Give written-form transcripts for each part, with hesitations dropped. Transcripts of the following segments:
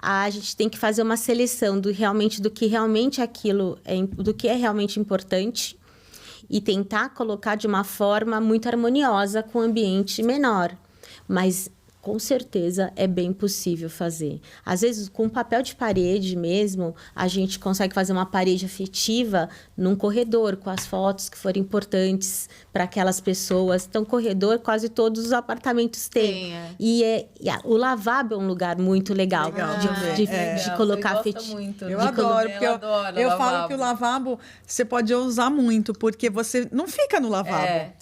a gente tem que fazer uma seleção do que realmente aquilo do que é realmente importante e tentar colocar de uma forma muito harmoniosa com o ambiente menor. Mas com certeza é bem possível fazer. Às vezes, com papel de parede mesmo, a gente consegue fazer uma parede afetiva num corredor, com as fotos que forem importantes para aquelas pessoas. Então, corredor, quase todos os apartamentos têm. O lavabo é um lugar muito legal, de colocar afetivo. Eu adoro, porque eu falo que o lavabo você pode usar muito, porque você não fica no lavabo.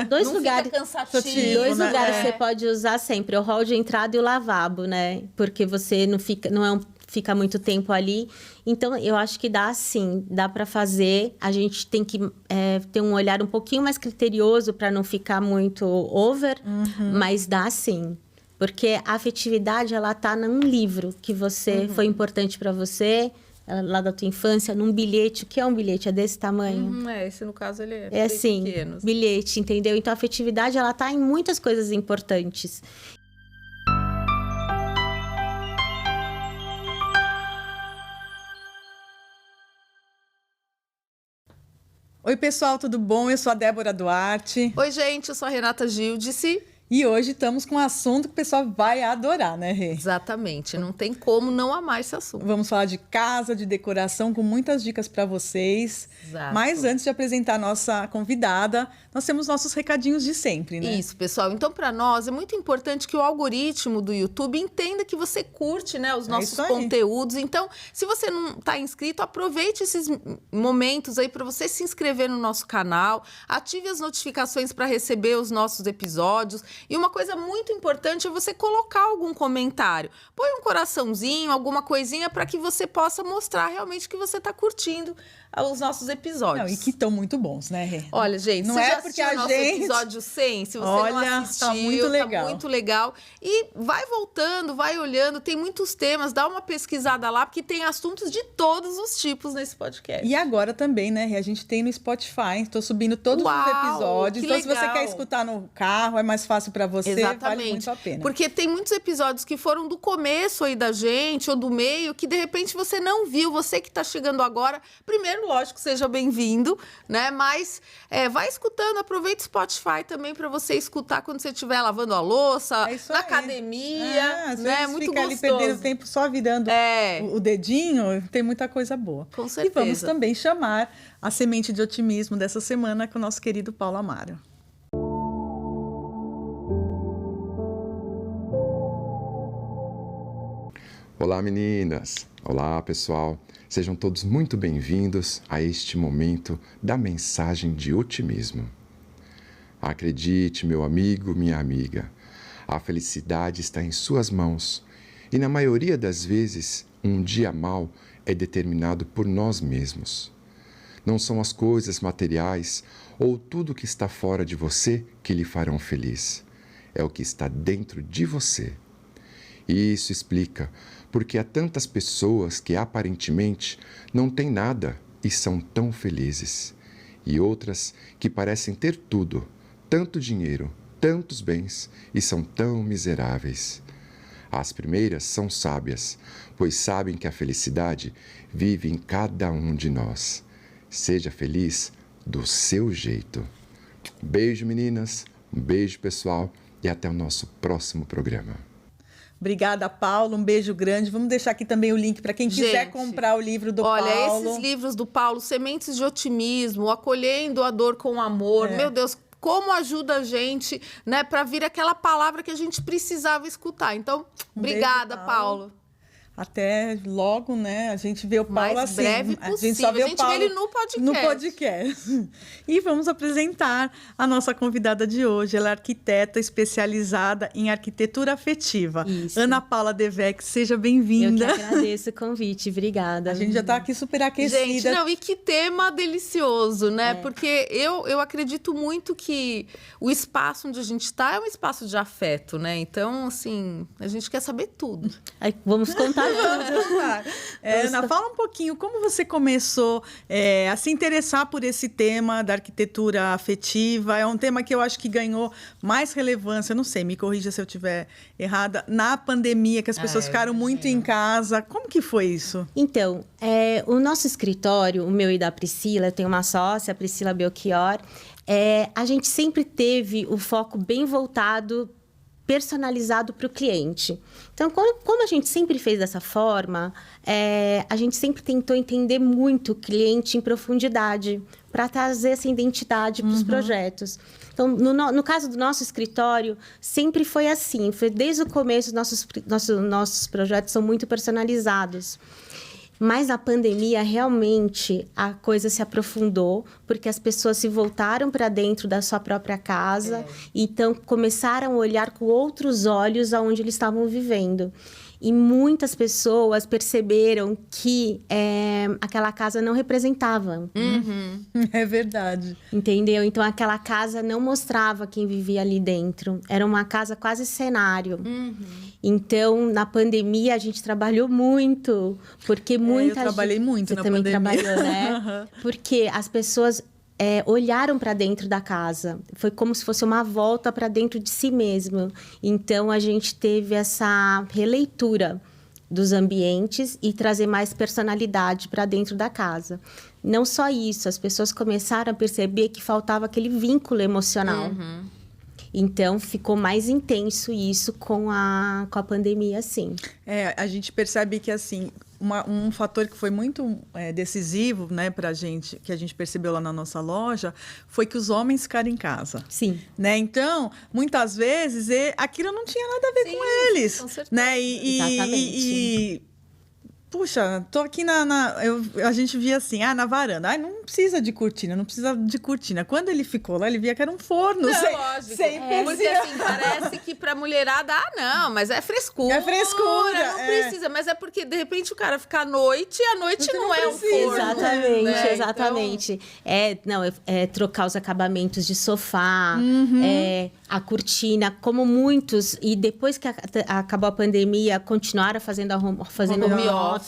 Dois não lugares, fica cansativo, dois lugares você pode usar sempre, o hall de entrada e o lavabo, né? Porque você não fica muito tempo ali. Então, eu acho que dá sim, dá para fazer. A gente tem que ter um olhar um pouquinho mais criterioso para não ficar muito over, mas dá sim. Porque a afetividade, ela tá num livro que foi importante para você, lá da tua infância, num bilhete. O que é um bilhete? É desse tamanho? Esse no caso ele é bem assim, pequeno. Bilhete, entendeu? Então, a afetividade, ela tá em muitas coisas importantes. Oi, pessoal, tudo bom? Eu sou a Débora Duarte. Oi, gente, eu sou a Renata Gildice. E hoje estamos com um assunto que o pessoal vai adorar, né, Rê? Exatamente, não tem como não amar esse assunto. Vamos falar de casa, de decoração, com muitas dicas para vocês. Exato. Mas antes de apresentar a nossa convidada, nós temos nossos recadinhos de sempre, né? Isso, pessoal. Então, para nós, é muito importante que o algoritmo do YouTube entenda que você curte, né, os nossos conteúdos. Então, se você não está inscrito, aproveite esses momentos aí para você se inscrever no nosso canal, ative as notificações para receber os nossos episódios. E uma coisa muito importante é você colocar algum comentário. Põe um coraçãozinho, alguma coisinha para que você possa mostrar realmente que você está curtindo os nossos episódios. Não, e que estão muito bons, né, Rê? Olha, gente, não você é já porque assistiu o nosso episódio 100? Se você não assistiu, tá muito legal. Tá muito legal. E vai voltando, vai olhando, tem muitos temas, dá uma pesquisada lá, porque tem assuntos de todos os tipos nesse podcast. E agora também, né, Rê? A gente tem no Spotify, estou subindo todos os episódios. Então, se você quer escutar no carro, é mais fácil para você, vale muito a pena. Porque tem muitos episódios que foram do começo aí da gente, ou do meio, que de repente você não viu, você que está chegando agora. Primeiro, lógico, seja bem-vindo, né? Mas vai escutando, aproveita o Spotify também para você escutar quando você estiver lavando a louça, na academia, às né? vezes Muito fica gostoso. ali perdendo tempo só virando o dedinho, tem muita coisa boa. Com certeza. E vamos também chamar a semente de otimismo dessa semana com o nosso querido Paulo Amaro. Olá, meninas! Olá, pessoal! Sejam todos muito bem-vindos a este momento da mensagem de otimismo. Acredite, meu amigo, minha amiga, a felicidade está em suas mãos e, na maioria das vezes, um dia mau é determinado por nós mesmos. Não são as coisas materiais ou tudo que está fora de você que lhe farão feliz. É o que está dentro de você. Isso explica porque há tantas pessoas que aparentemente não têm nada e são tão felizes, e outras que parecem ter tudo, tanto dinheiro, tantos bens e são tão miseráveis. As primeiras são sábias, pois sabem que a felicidade vive em cada um de nós. Seja feliz do seu jeito. Um beijo, meninas, um beijo, pessoal, e até o nosso próximo programa. Obrigada, Paulo. Um beijo grande. Vamos deixar aqui também o link para quem quiser comprar o livro do Paulo. Olha, esses livros do Paulo, Sementes de Otimismo, Acolhendo a Dor com Amor. Meu Deus, como ajuda a gente, né, para vir aquela palavra que a gente precisava escutar. Então, obrigada, Paulo. Até logo, né? A gente vê o Paulo mais assim. Breve possível. A gente só vê o Paulo vê ele no podcast. No podcast. E vamos apresentar a nossa convidada de hoje. Ela é arquiteta especializada em arquitetura afetiva. Isso. Ana Paula Devec, seja bem-vinda. Eu que agradeço o convite, obrigada. A gente já está aqui super aquecida. Gente, e que tema delicioso, né? Porque eu acredito muito que o espaço onde a gente está é um espaço de afeto, né? Então, assim, a gente quer saber tudo. Vamos contar Vamos contar. Ana, fala um pouquinho, como você começou a se interessar por esse tema da arquitetura afetiva? É um tema que eu acho que ganhou mais relevância, não sei, me corrija se eu estiver errada, na pandemia, que as pessoas ficaram muito em casa. Como que foi isso? Então, o nosso escritório, o meu e da Priscila, eu tenho uma sócia, a Priscila Belchior, a gente sempre teve o foco bem voltado, personalizado para o cliente. Então, como a gente sempre fez dessa forma, a gente sempre tentou entender muito o cliente em profundidade, para trazer essa identidade para os projetos. Então, no caso do nosso escritório, sempre foi assim. Foi desde o começo, nossos projetos são muito personalizados. Mas na pandemia, realmente, a coisa se aprofundou, porque as pessoas se voltaram para dentro da sua própria casa, então começaram a olhar com outros olhos aonde eles estavam vivendo. E muitas pessoas perceberam que aquela casa não representava. É verdade. Entendeu? Então, aquela casa não mostrava quem vivia ali dentro. Era uma casa quase cenário. Então, na pandemia, a gente trabalhou muito. Porque muita eu trabalhei muito Você na também pandemia. trabalhou, né? Porque as pessoas olharam para dentro da casa. Foi como se fosse uma volta para dentro de si mesmo. Então, a gente teve essa releitura dos ambientes e trazer mais personalidade para dentro da casa. Não só isso, as pessoas começaram a perceber que faltava aquele vínculo emocional. Então, ficou mais intenso isso com a pandemia, sim. A gente percebe que, assim, um fator que foi muito decisivo, né, pra gente, que a gente percebeu lá na nossa loja, foi que os homens ficaram em casa. Sim. Né? Então, muitas vezes, aquilo não tinha nada a ver com eles. Com certeza. Né? Exatamente. Puxa, tô aqui a gente via assim, na varanda. Não precisa de cortina, não precisa de cortina. Quando ele ficou lá, ele via que era um forno. Lógico. Porque assim, parece que pra mulherada, não, mas é frescura. É frescura. Não precisa, mas é porque, de repente, o cara fica à noite e à noite não é um forno. Exatamente, né? exatamente. Trocar os acabamentos de sofá, a cortina, como muitos, e depois que acabou a pandemia, continuaram fazendo home office.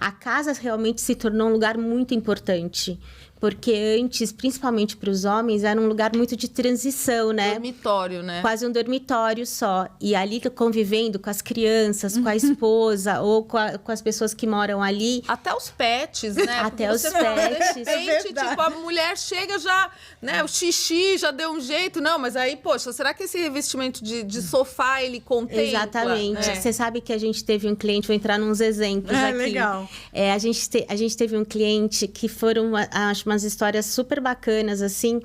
A casa realmente se tornou um lugar muito importante. Porque antes, principalmente para os homens, era um lugar muito de transição, né? Dormitório, né? Quase um dormitório só. E ali convivendo com as crianças, com a esposa ou com as pessoas que moram ali. Até os pets, né? Até Porque os você fala, pets. de repente, tipo, a mulher chega já, né? O xixi já deu um jeito. Não, mas aí, poxa, será que esse revestimento de sofá, ele contempla? Exatamente. Você sabe que a gente teve um cliente, vou entrar nos exemplos aqui. Legal. A gente teve um cliente que foram, acho, umas histórias super bacanas, assim,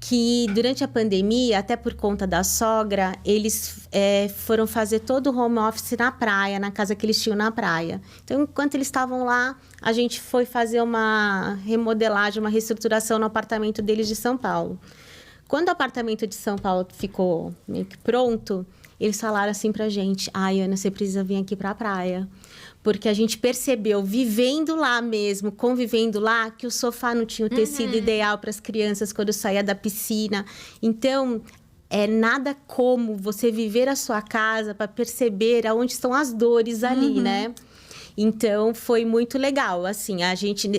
que durante a pandemia, até por conta da sogra, eles foram fazer todo o home office na praia, na casa que eles tinham na praia. Então, enquanto eles estavam lá, a gente foi fazer uma remodelagem, uma reestruturação no apartamento deles de São Paulo. Quando o apartamento de São Paulo ficou meio que pronto, eles falaram assim pra gente: Ana, você precisa vir aqui pra praia. Porque a gente percebeu, vivendo lá mesmo, convivendo lá, que o sofá não tinha o tecido ideal para as crianças quando saía da piscina. Então, nada como você viver a sua casa para perceber aonde estão as dores ali, né? Então, foi muito legal. Assim,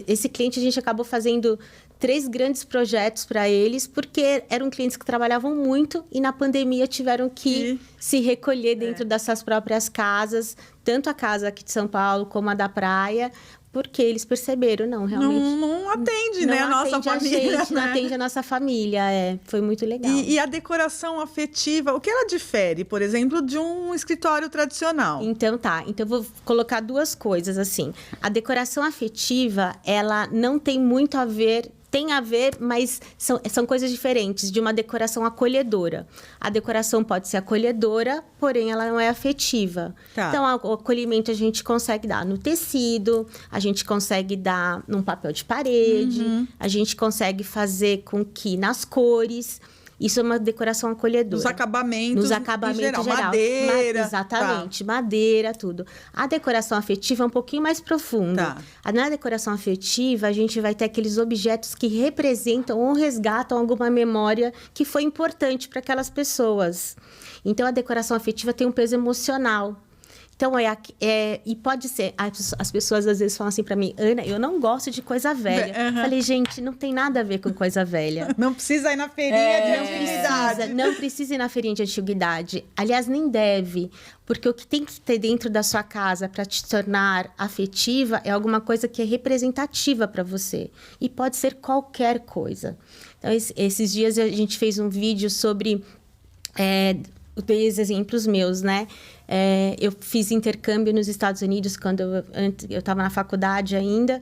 esse cliente, a gente acabou fazendo 3 grandes projetos para eles, porque eram clientes que trabalhavam muito e na pandemia tiveram que se recolher dentro das suas próprias casas, tanto a casa aqui de São Paulo como a da praia, porque eles perceberam, realmente... Não atende, né, a nossa família. Não atende a nossa família, foi muito legal. E a decoração afetiva, o que ela difere, por exemplo, de um escritório tradicional? Então, eu vou colocar 2 coisas, assim. A decoração afetiva, ela não tem muito a ver... Tem a ver, mas são coisas diferentes de uma decoração acolhedora. A decoração pode ser acolhedora, porém ela não é afetiva. Tá. Então, o acolhimento a gente consegue dar no tecido, a gente consegue dar num papel de parede, a gente consegue fazer com que nas cores... Isso é uma decoração acolhedora. Nos acabamentos em geral. Madeira. Exatamente, madeira, tudo. A decoração afetiva é um pouquinho mais profunda. Na decoração afetiva, a gente vai ter aqueles objetos que representam ou resgatam alguma memória que foi importante para aquelas pessoas. Então, a decoração afetiva tem um peso emocional. Então, e pode ser... As pessoas às vezes falam assim para mim, Ana, eu não gosto de coisa velha. Falei, gente, não tem nada a ver com coisa velha. Não precisa ir na feirinha de antiguidade. Não precisa ir na feirinha de antiguidade. Aliás, nem deve. Porque o que tem que ter dentro da sua casa para te tornar afetiva é alguma coisa que é representativa para você. E pode ser qualquer coisa. Então, esses dias a gente fez um vídeo sobre... Dois exemplos meus, né? Eu fiz intercâmbio nos Estados Unidos quando eu estava na faculdade ainda,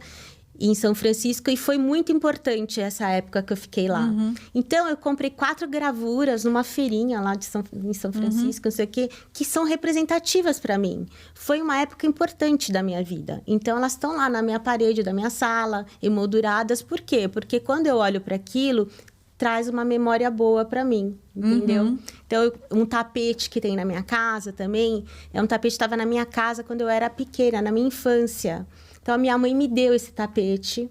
em São Francisco, e foi muito importante essa época que eu fiquei lá. Então, eu comprei 4 gravuras numa feirinha lá em São Francisco, não sei o quê, que são representativas para mim. Foi uma época importante da minha vida. Então, elas estão lá na minha parede da minha sala, emolduradas. Por quê? Porque quando eu olho para aquilo, traz uma memória boa para mim, entendeu? Então, um tapete que tem na minha casa também, é um tapete que estava na minha casa quando eu era pequena, na minha infância. Então, a minha mãe me deu esse tapete.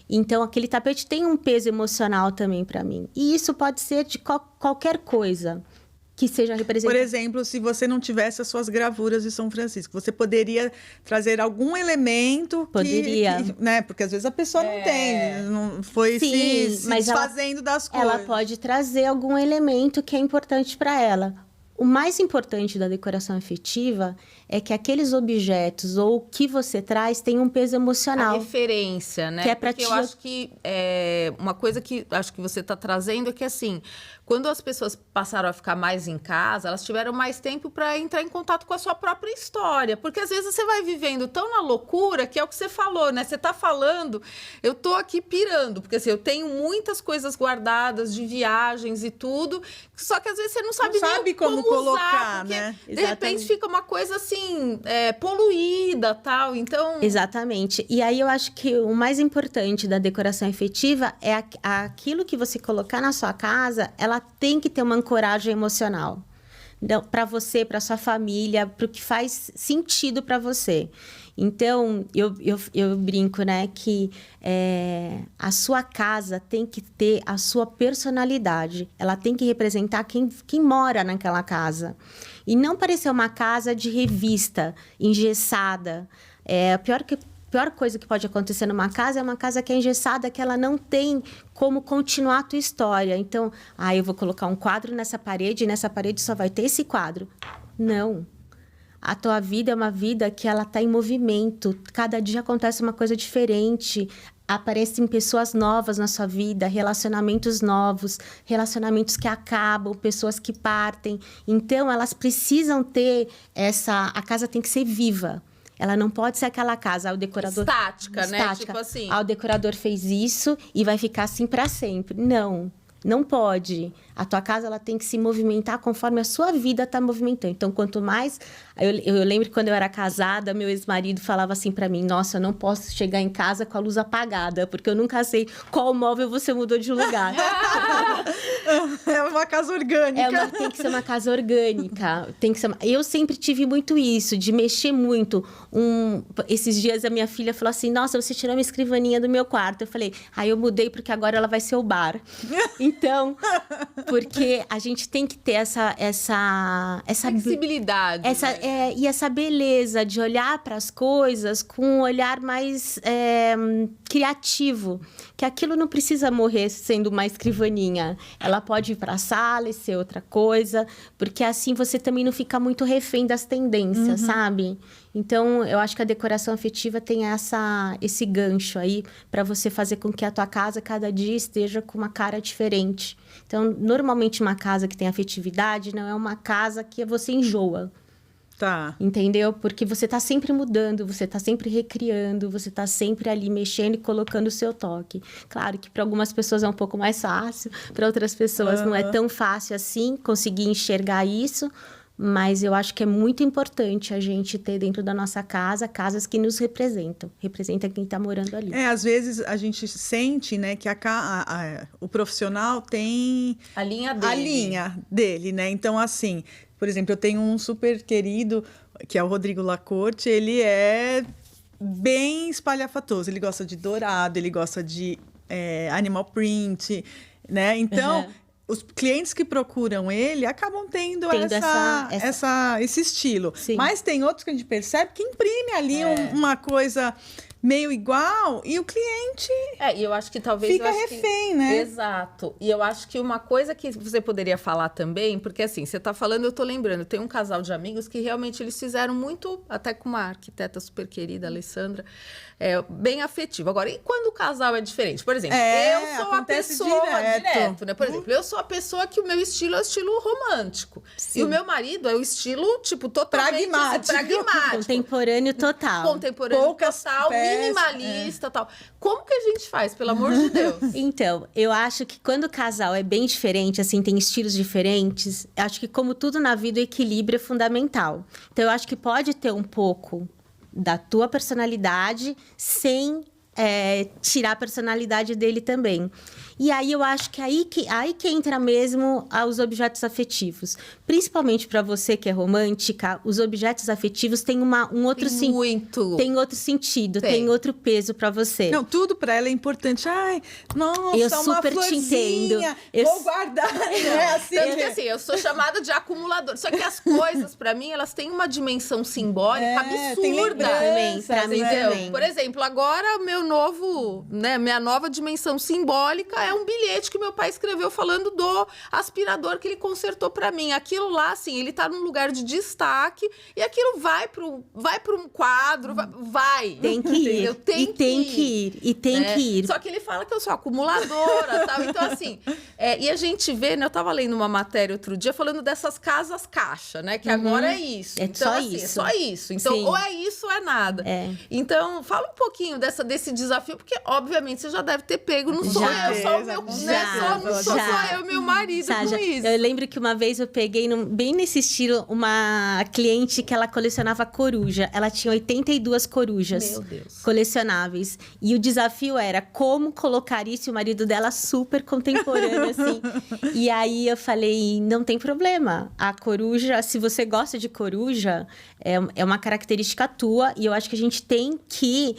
Então, aquele tapete tem um peso emocional também para mim. E isso pode ser de qualquer coisa que seja representativa. Por exemplo, se você não tivesse as suas gravuras de São Francisco, você poderia trazer algum elemento Poderia. né? Porque às vezes a pessoa não tem, não foi se desfazendo das coisas. Ela pode trazer algum elemento que é importante para ela. O mais importante da decoração afetiva é que aqueles objetos ou o que você traz tem um peso emocional. A referência, né? Que é pra Porque eu acho que uma coisa que acho que você está trazendo é que, assim, quando as pessoas passaram a ficar mais em casa, elas tiveram mais tempo para entrar em contato com a sua própria história. Porque, às vezes, você vai vivendo tão na loucura, que é o que você falou, né? Você está falando, eu tô aqui pirando. Porque, assim, eu tenho muitas coisas guardadas de viagens e tudo, só que, às vezes, você não sabe nem como colocar, usar, porque, né? de repente, fica uma coisa, assim, poluída, tal. Então... Exatamente. E aí, eu acho que o mais importante da decoração afetiva é aquilo que você colocar na sua casa, ela tem que ter uma ancoragem emocional. Para você, para sua família, para o que faz sentido para você. Então, eu brinco, né, que a sua casa tem que ter a sua personalidade. Ela tem que representar quem mora naquela casa. E não parecer uma casa de revista, engessada. A pior coisa que pode acontecer numa casa é uma casa que é engessada, que ela não tem como continuar a tua história. Então, eu vou colocar um quadro nessa parede, e nessa parede só vai ter esse quadro. Não. A tua vida é uma vida que ela está em movimento. Cada dia acontece uma coisa diferente. Aparecem pessoas novas na sua vida, relacionamentos novos, relacionamentos que acabam, pessoas que partem. Então, elas precisam ter a casa tem que ser viva. Ela não pode ser aquela casa, o decorador... Estática, né? Tipo assim... O decorador fez isso e vai ficar assim para sempre. Não pode. A tua casa, ela tem que se movimentar conforme a sua vida está movimentando. Então, quanto mais... Eu lembro que quando eu era casada, meu ex-marido falava assim para mim, nossa, eu não posso chegar em casa com a luz apagada, porque eu nunca sei qual móvel você mudou de lugar. É uma casa orgânica. Tem que ser uma casa orgânica. Eu sempre tive muito isso, de mexer muito. Esses dias a minha filha falou assim, nossa, você tirou minha escrivaninha do meu quarto. Eu falei, eu mudei porque agora ela vai ser o bar. Então, porque a gente tem que ter essa flexibilidade. E essa beleza de olhar para as coisas com um olhar mais criativo. Que aquilo não precisa morrer sendo uma escrivaninha. Ela pode ir para a sala e ser outra coisa, porque assim você também não fica muito refém das tendências, sabe? Então, eu acho que a decoração afetiva tem esse gancho aí para você fazer com que a tua casa cada dia esteja com uma cara diferente. Então, normalmente uma casa que tem afetividade não é uma casa que você enjoa. Tá. Entendeu? Porque você está sempre mudando, você está sempre recriando, você está sempre ali mexendo e colocando o seu toque. Claro que para algumas pessoas é um pouco mais fácil, para outras pessoas não é tão fácil assim conseguir enxergar isso, mas eu acho que é muito importante a gente ter dentro da nossa casa casas que nos representam quem está morando ali. Às vezes a gente sente, né, que o profissional tem a linha dele, né? Então, assim, por exemplo, eu tenho um super querido, que é o Rodrigo Lacorte, ele é bem espalhafatoso, ele gosta de dourado, ele gosta de animal print, né? Então, os clientes que procuram ele acabam tendo esse estilo. Sim. Mas tem outros que a gente percebe que imprime ali uma coisa meio igual e o cliente e eu acho que talvez fica refém, né? Exato. E eu acho que uma coisa que você poderia falar também, porque assim, você tá falando, eu tô lembrando, tem um casal de amigos que realmente eles fizeram muito, até com uma arquiteta super querida, Alessandra, bem afetivo. Agora, e quando o casal é diferente? Por exemplo, eu sou a pessoa direto, né? Por exemplo, eu sou a pessoa que o meu estilo é o estilo romântico. Sim. E o meu marido é o estilo, tipo, totalmente pragmático. Contemporâneo total. Poucas total, minimalista, tal. Como que a gente faz, pelo amor de Deus? Então, eu acho que quando o casal é bem diferente, assim, tem estilos diferentes, acho que como tudo na vida, o equilíbrio é fundamental. Então, eu acho que pode ter um pouco da tua personalidade sem tirar a personalidade dele também. E aí eu acho que aí que entra mesmo os objetos afetivos. Principalmente para você que é romântica, os objetos afetivos têm um outro sentido. Tem outro sentido, tem outro peso para você. Não, tudo para ela é importante. Ai, nossa, eu super uma florzinha, te entendo. Vou guardar. Tanto que assim, eu sou chamada de acumulador. Só que as coisas, para mim, elas têm uma dimensão simbólica absurda. Para mim também. Por exemplo, agora minha nova dimensão simbólica é um bilhete que meu pai escreveu falando do aspirador que ele consertou para mim. Aquilo lá, assim, ele tá num lugar de destaque e aquilo vai para um quadro, vai. Tem que ir. Tem que ir. Só que ele fala que eu sou acumuladora, tal. Então, assim, e a gente vê, né? Eu tava lendo uma matéria outro dia falando dessas casas caixa, né? Que agora é isso. Então, só isso. É só isso. Então, Sim. ou é isso ou é nada. Então, fala um pouquinho desse desafio, porque, obviamente, você já deve ter pego. Não sou eu, meu marido, com isso. Eu lembro que uma vez eu peguei, bem nesse estilo, uma cliente que ela colecionava coruja. Ela tinha 82 corujas. Meu Deus. Colecionáveis. E o desafio era como colocar isso, e o marido dela super contemporâneo, assim. E aí eu falei, não tem problema. A coruja, se você gosta de coruja, é uma característica tua. E eu acho que a gente tem que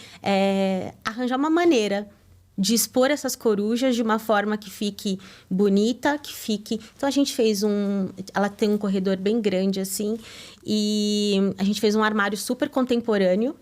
arranjar uma maneira de expor essas corujas de uma forma que fique bonita, que fique... Então, a gente fez Ela tem um corredor bem grande, assim, e a gente fez um armário super contemporâneo,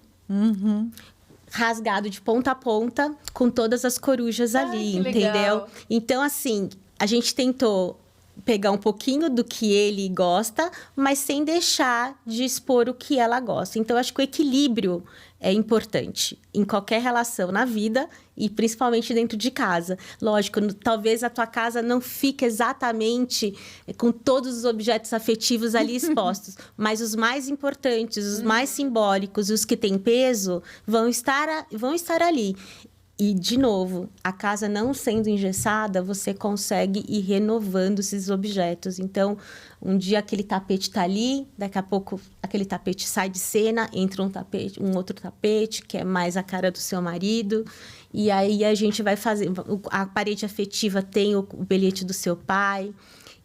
rasgado de ponta a ponta, com todas as corujas ali, entendeu? Legal. Então, assim, a gente tentou pegar um pouquinho do que ele gosta, mas sem deixar de expor o que ela gosta. Então, acho que o equilíbrio é importante em qualquer relação na vida e principalmente dentro de casa. Lógico, talvez a tua casa não fique exatamente com todos os objetos afetivos ali expostos, mas os mais importantes, os mais simbólicos, os que têm peso, vão estar ali. E, de novo, a casa não sendo engessada, você consegue ir renovando esses objetos. Então, um dia aquele tapete está ali, daqui a pouco aquele tapete sai de cena, entra um outro tapete, que é mais a cara do seu marido. E aí a gente vai fazer... A parede afetiva tem o bilhete do seu pai.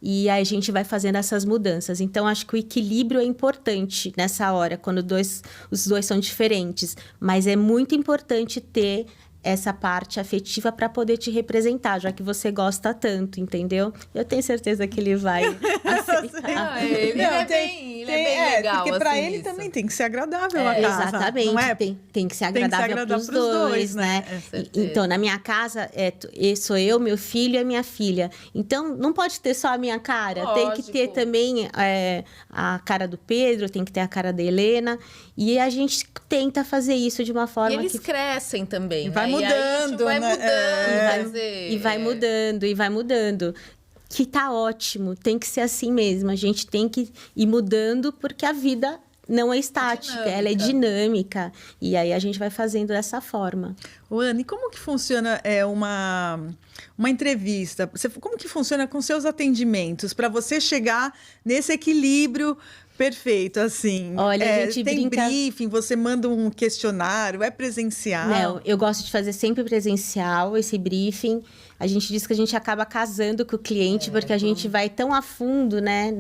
E aí a gente vai fazendo essas mudanças. Então, acho que o equilíbrio é importante nessa hora, quando os dois são diferentes. Mas é muito importante ter essa parte afetiva para poder te representar, já que você gosta tanto, entendeu? Eu tenho certeza que ele vai aceitar. Ele é bem legal. Porque para ele também tem que ser agradável a casa. Exatamente, não é? Tem que ser agradável para os dois, né? Então, na minha casa, sou eu, meu filho e a minha filha. Então, não pode ter só a minha cara. Lógico. Tem que ter também a cara do Pedro, tem que ter a cara da Helena. E a gente tenta fazer isso de uma forma e eles crescem também, vai mudando, E vai mudando. Que tá ótimo, tem que ser assim mesmo. A gente tem que ir mudando porque a vida não é estática, ela é dinâmica. E aí a gente vai fazendo dessa forma. Ana, e como que funciona uma entrevista? Como que funciona com seus atendimentos para você chegar nesse equilíbrio perfeito, assim? Olha, a gente tem brinca... briefing, você manda um questionário, é presencial? Não, eu gosto de fazer sempre presencial, esse briefing. A gente diz que a gente acaba casando com o cliente, porque a gente vai tão a fundo, né,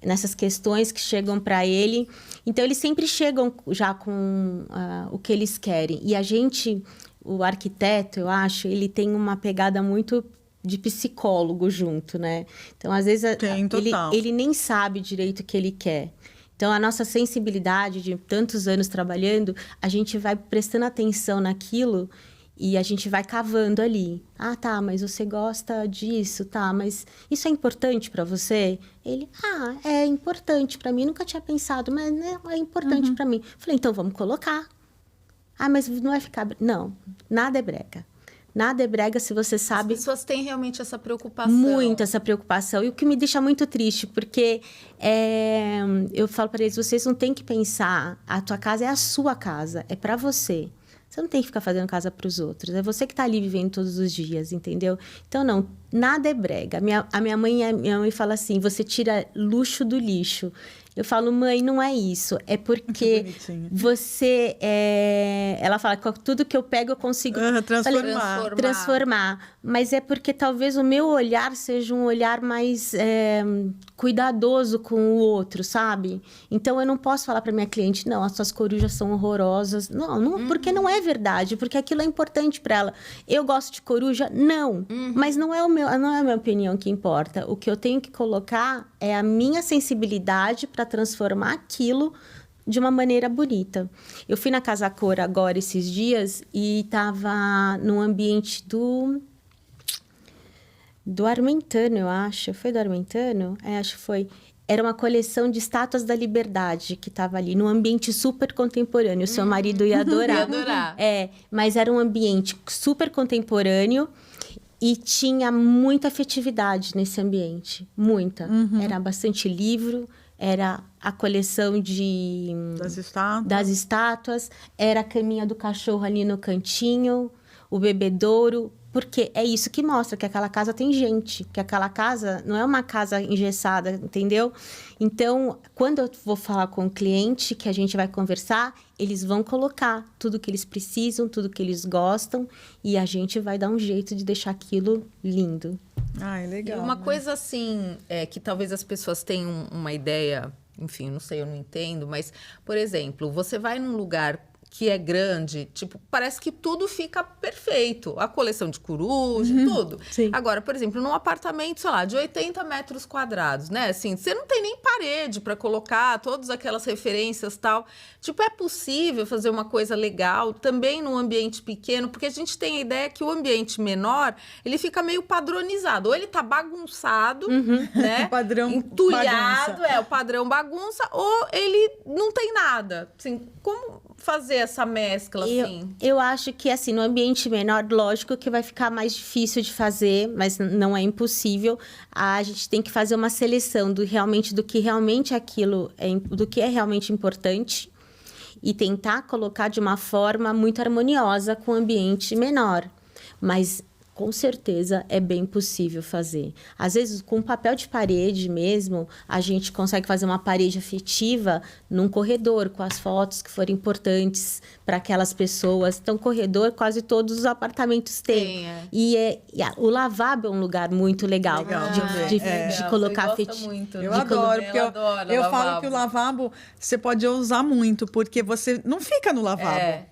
nessas questões que chegam para ele. Então, eles sempre chegam já com o que eles querem. E a gente, o arquiteto, eu acho, ele tem uma pegada muito de psicólogo junto, né? Então, às vezes, ele nem sabe direito o que ele quer. Então, a nossa sensibilidade de tantos anos trabalhando, a gente vai prestando atenção naquilo e a gente vai cavando ali. Ah, tá, mas você gosta disso, tá, mas isso é importante para você? Ele, é importante para mim, nunca tinha pensado, mas né, é importante para mim. Falei, então vamos colocar. Ah, mas não vai ficar... Não, nada é brega. Nada é brega se você sabe... As pessoas têm realmente essa preocupação. Muito essa preocupação. E o que me deixa muito triste, porque eu falo para eles, vocês não têm que pensar, a tua casa é a sua casa, é para você. Você não tem que ficar fazendo casa para os outros. É você que está ali vivendo todos os dias, entendeu? Então, não, nada é brega. A minha mãe fala assim, você tira luxo do lixo. Eu falo, mãe, não é isso. É porque você... Ela fala, tudo que eu pego eu consigo... transformar. Mas é porque talvez o meu olhar seja um olhar mais cuidadoso com o outro, sabe? Então, eu não posso falar para minha cliente, não, as suas corujas são horrorosas. Não, porque não é verdade. Porque aquilo é importante para ela. Eu gosto de coruja? Não. Mas não é a minha opinião que importa. O que eu tenho que colocar é a minha sensibilidade para transformar aquilo de uma maneira bonita. Eu fui na Casa Cor agora esses dias e estava num ambiente do Armentano, eu acho. Foi do Armentano? Acho que foi. Era uma coleção de estátuas da liberdade que estava ali, num ambiente super contemporâneo. O seu marido ia adorar. Ia adorar. Mas era um ambiente super contemporâneo. E tinha muita afetividade nesse ambiente, muita. Era bastante livro, era a coleção das estátuas, era a caminha do cachorro ali no cantinho, o bebedouro, porque é isso que mostra que aquela casa tem gente, que aquela casa não é uma casa engessada, entendeu? Então, quando eu vou falar com o cliente, que a gente vai conversar, eles vão colocar tudo que eles precisam, tudo que eles gostam, e a gente vai dar um jeito de deixar aquilo lindo. É legal. E uma coisa assim, que talvez as pessoas tenham uma ideia, enfim, não sei, eu não entendo, mas, por exemplo, você vai num lugar que é grande, tipo, parece que tudo fica perfeito. A coleção de coruja, tudo. Sim. Agora, por exemplo, num apartamento, sei lá, de 80 metros quadrados, né? Assim, você não tem nem parede para colocar todas aquelas referências e tal. Tipo, é possível fazer uma coisa legal também num ambiente pequeno, porque a gente tem a ideia que o ambiente menor, ele fica meio padronizado. Ou ele tá bagunçado, né? Padrão entulhado, bagunça. o padrão bagunça, ou ele não tem nada. Assim, como fazer essa mescla, assim? Eu acho que, assim, no ambiente menor, lógico que vai ficar mais difícil de fazer, mas não é impossível. A gente tem que fazer uma seleção do que realmente aquilo do que é realmente importante e tentar colocar de uma forma muito harmoniosa com o ambiente menor. Mas com certeza é bem possível fazer. Às vezes, com papel de parede mesmo, a gente consegue fazer uma parede afetiva num corredor, com as fotos que forem importantes para aquelas pessoas. Então, corredor, quase todos os apartamentos têm. O lavabo é um lugar muito legal, de colocar afetivo. Eu adoro, porque eu falo que o lavabo você pode usar muito, porque você não fica no lavabo.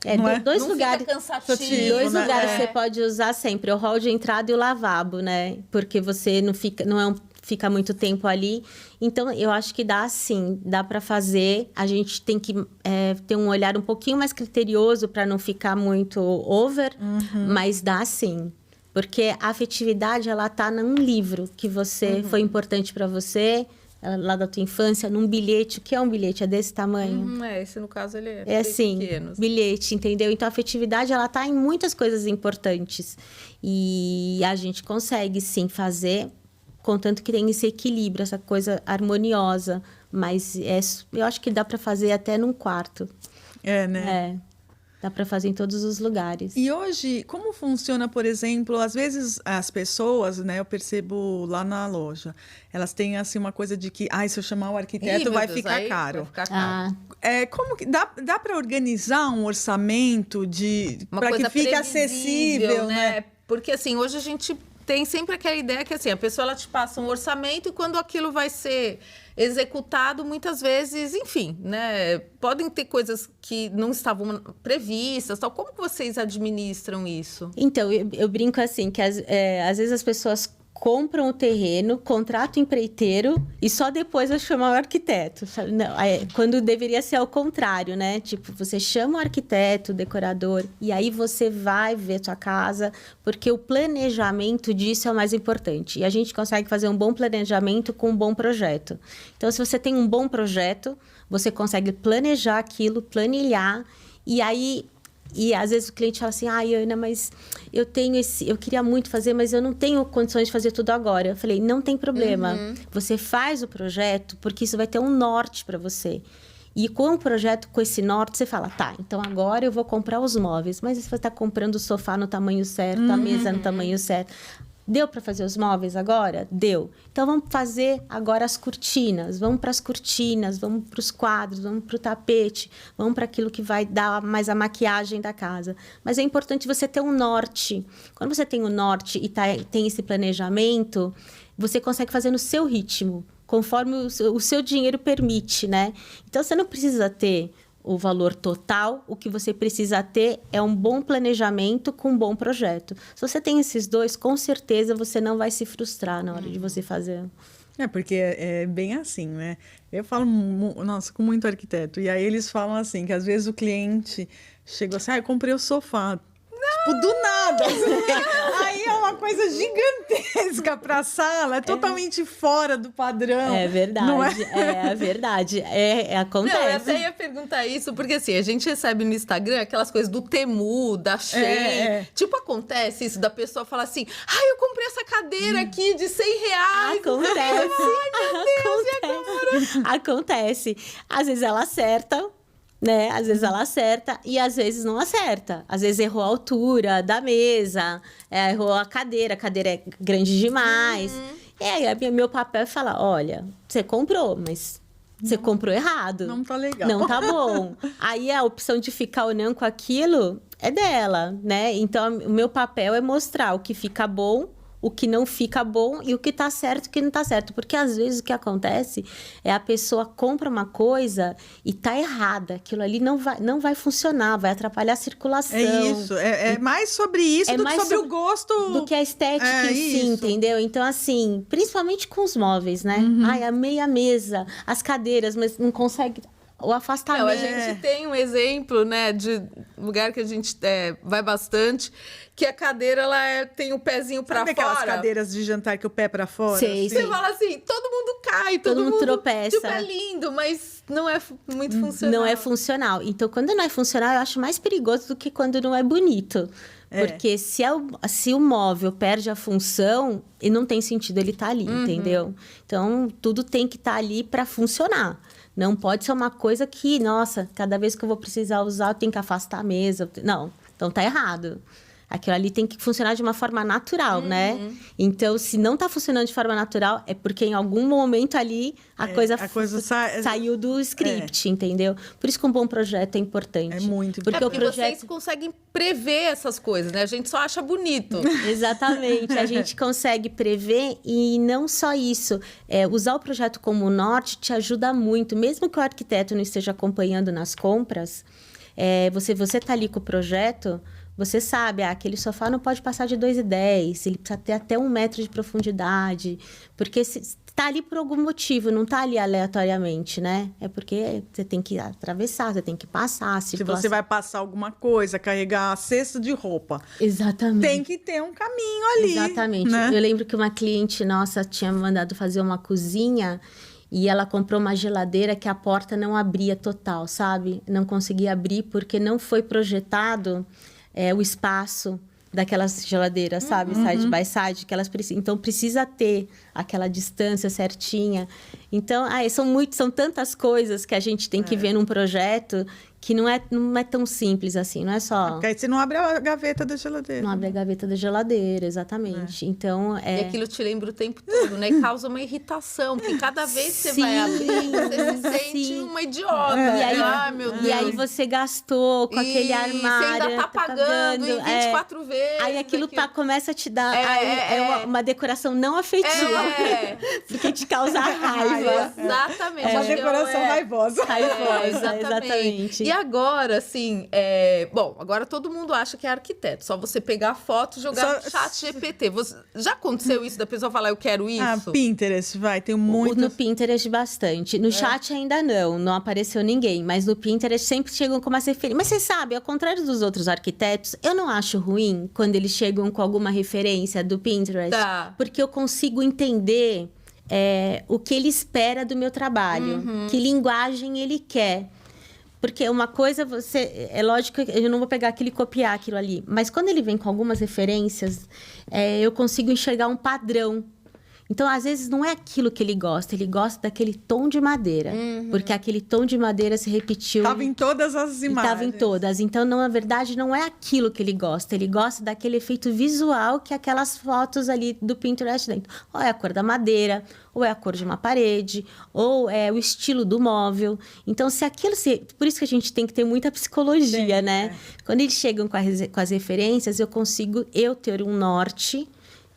Dois não lugares, fica cansativo, dois lugares você pode usar sempre, o hall de entrada e o lavabo, né? Porque você não fica muito tempo ali. Então, eu acho que dá sim, dá para fazer. A gente tem que ter um olhar um pouquinho mais criterioso para não ficar muito over, mas dá sim. Porque a afetividade, ela tá num livro que foi importante para você, lá da tua infância, num bilhete. O que é um bilhete? É desse tamanho? Esse, no caso, ele é assim, pequeno. Bilhete, entendeu? Então, a afetividade, ela tá em muitas coisas importantes. E a gente consegue, sim, fazer, contanto que tenha esse equilíbrio, essa coisa harmoniosa. Mas eu acho que dá para fazer até num quarto. Né? Dá para fazer em todos os lugares. E hoje, como funciona, por exemplo, às vezes as pessoas, né, eu percebo lá na loja, elas têm assim uma coisa de que, se eu chamar o arquiteto vai ficar caro. Como que dá para organizar um orçamento para que fique acessível, né? Porque assim, hoje a gente tem sempre aquela ideia que assim, a pessoa ela te passa um orçamento e quando aquilo vai ser executado, muitas vezes, enfim, né? Podem ter coisas que não estavam previstas, tal. Como que vocês administram isso? Então, eu brinco assim, que às vezes as pessoas compram o terreno, contratam o empreiteiro e só depois vai chamar o arquiteto. Não, quando deveria ser ao contrário, né? Tipo, você chama o arquiteto, o decorador, e aí você vai ver sua casa, porque o planejamento disso é o mais importante. E a gente consegue fazer um bom planejamento com um bom projeto. Então, se você tem um bom projeto, você consegue planejar aquilo, planilhar, e aí... E às vezes o cliente fala assim, Ana, mas eu queria muito fazer, mas eu não tenho condições de fazer tudo agora. Eu falei, não tem problema. Você faz o projeto, porque isso vai ter um norte para você. E com o projeto, com esse norte, você fala, tá, então agora eu vou comprar os móveis. Mas você está comprando o sofá no tamanho certo, a mesa no tamanho certo. Deu para fazer os móveis agora? Deu. Então, vamos fazer agora as cortinas. Vamos para as cortinas, vamos para os quadros, vamos para o tapete, vamos para aquilo que vai dar mais a maquiagem da casa. Mas é importante você ter um norte. Quando você tem o norte e tem esse planejamento, você consegue fazer no seu ritmo, conforme o seu dinheiro permite, né? Então, você não precisa ter o valor total, o que você precisa ter é um bom planejamento com um bom projeto. Se você tem esses dois, com certeza você não vai se frustrar na hora de você fazer. Porque é bem assim, né? Eu falo, nossa, com muito arquiteto. E aí eles falam assim, que às vezes o cliente chegou assim, eu comprei o sofá. Tipo, do nada. Aí é uma coisa gigantesca para a sala, é totalmente fora do padrão. É verdade, não é verdade. Acontece. Não, eu até ia perguntar isso, porque assim, a gente recebe no Instagram aquelas coisas do Temu, da Shein. Tipo, acontece isso da pessoa falar assim, eu comprei essa cadeira aqui de R$100. Acontece. Ai, meu Deus, e agora? Acontece. Às vezes ela acerta, né? Às vezes ela acerta e às vezes não acerta. Às vezes errou a altura da mesa, errou a cadeira é grande demais. E aí, meu papel é falar, olha, você comprou, mas você comprou errado. Não tá legal. Não tá bom. Aí a opção de ficar ou não com aquilo é dela, né? Então, o meu papel é mostrar o que fica bom, o que não fica bom e o que tá certo e o que não tá certo. Porque, às vezes, o que acontece é a pessoa compra uma coisa e tá errada. Aquilo ali não vai funcionar, vai atrapalhar a circulação. É isso. É mais sobre isso do que sobre o gosto. Do que a estética em si, entendeu? Então, assim, principalmente com os móveis, né? Amei a mesa, as cadeiras, mas não consegue... O afastamento. A gente tem um exemplo, né, de lugar que a gente vai bastante, que a cadeira ela tem o pezinho para fora. Aquelas cadeiras de jantar que o pé para fora? Sei, Você fala assim, todo mundo cai, todo mundo tropeça. Tipo, é lindo, mas não é muito funcional. Não é funcional. Então, quando não é funcional, eu acho mais perigoso do que quando não é bonito. Porque se o móvel perde a função, e não tem sentido ele estar ali, entendeu? Então, tudo tem que estar ali para funcionar. Não pode ser uma coisa que, nossa, cada vez que eu vou precisar usar, eu tenho que afastar a mesa. Não, então tá errado. Aquilo ali tem que funcionar de uma forma natural, né? Então, se não tá funcionando de forma natural, é porque em algum momento ali a coisa saiu do script, entendeu? Por isso que um bom projeto é importante. É muito importante. Porque vocês conseguem prever essas coisas, né? A gente só acha bonito. Exatamente. A gente consegue prever e não só isso. Usar o projeto como norte te ajuda muito. Mesmo que o arquiteto não esteja acompanhando nas compras, você tá ali com o projeto... Você sabe, aquele sofá não pode passar de 2,10, ele precisa ter até 1 metro de profundidade, porque está ali por algum motivo, não está ali aleatoriamente, né? É porque você tem que atravessar, você tem que passar. Se você vai passar alguma coisa, carregar a cesta de roupa. Exatamente. Tem que ter um caminho ali. Exatamente. Né? Eu lembro que uma cliente nossa tinha mandado fazer uma cozinha... E ela comprou uma geladeira que a porta não abria total, sabe? Não conseguia abrir porque não foi projetado o espaço daquelas geladeiras, sabe? Side by side, que elas precisam. Então, precisa ter aquela distância certinha. Então, são tantas coisas que a gente tem que ver num projeto que não é tão simples assim, não é só... Porque aí você não abre a gaveta da geladeira. Não abre a gaveta da geladeira, exatamente. Então, E aquilo te lembra o tempo todo, né? E causa uma irritação, porque cada vez que você vai abrir, você se sente uma idiota. E aí, ai, meu Deus. E aí você gastou com aquele armário. Você ainda tá pagando em 24 vezes. Aí aquilo começa a te dar... uma decoração não afetiva. Porque te causa raiva. Exatamente. Uma decoração raivosa. Raivosa, exatamente. E agora, assim, bom, agora todo mundo acha que é arquiteto. Só você pegar a foto e jogar no chat GPT. Já aconteceu isso da pessoa falar, eu quero isso? Pinterest, tem muito. No Pinterest, bastante. No chat ainda não apareceu ninguém. Mas no Pinterest sempre chegam com uma referência. Mas você sabe, ao contrário dos outros arquitetos, eu não acho ruim quando eles chegam com alguma referência do Pinterest. Tá. Porque eu consigo entender o que ele espera do meu trabalho. Que linguagem ele quer. Porque uma coisa, é lógico que eu não vou pegar aquilo e copiar aquilo ali. Mas quando ele vem com algumas referências, eu consigo enxergar um padrão. Então, às vezes, não é aquilo que ele gosta daquele tom de madeira. Porque aquele tom de madeira se repetiu... Estava em todas as imagens. Estava em todas. Então, na verdade, não é aquilo que ele gosta. Ele gosta daquele efeito visual que aquelas fotos ali do Pinterest dentro. Ou é a cor da madeira, ou é a cor de uma parede, ou é o estilo do móvel. Então, se aquilo... Por isso que a gente tem que ter muita psicologia, né? Quando eles chegam com as referências, eu consigo ter um norte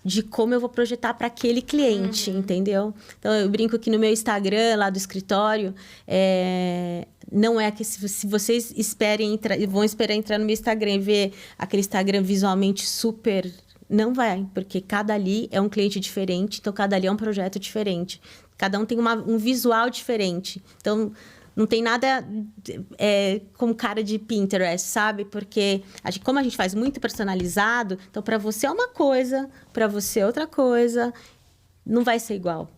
de como eu vou projetar para aquele cliente, entendeu? Então, eu brinco que no meu Instagram, lá do escritório, não é que se vocês vão esperar entrar no meu Instagram e ver aquele Instagram visualmente super... Não vai, porque cada ali é um cliente diferente, então cada ali é um projeto diferente. Cada um tem um visual diferente. Então... Não tem nada com cara de Pinterest, sabe? Porque como a gente faz muito personalizado, então para você é uma coisa, para você é outra coisa, não vai ser igual.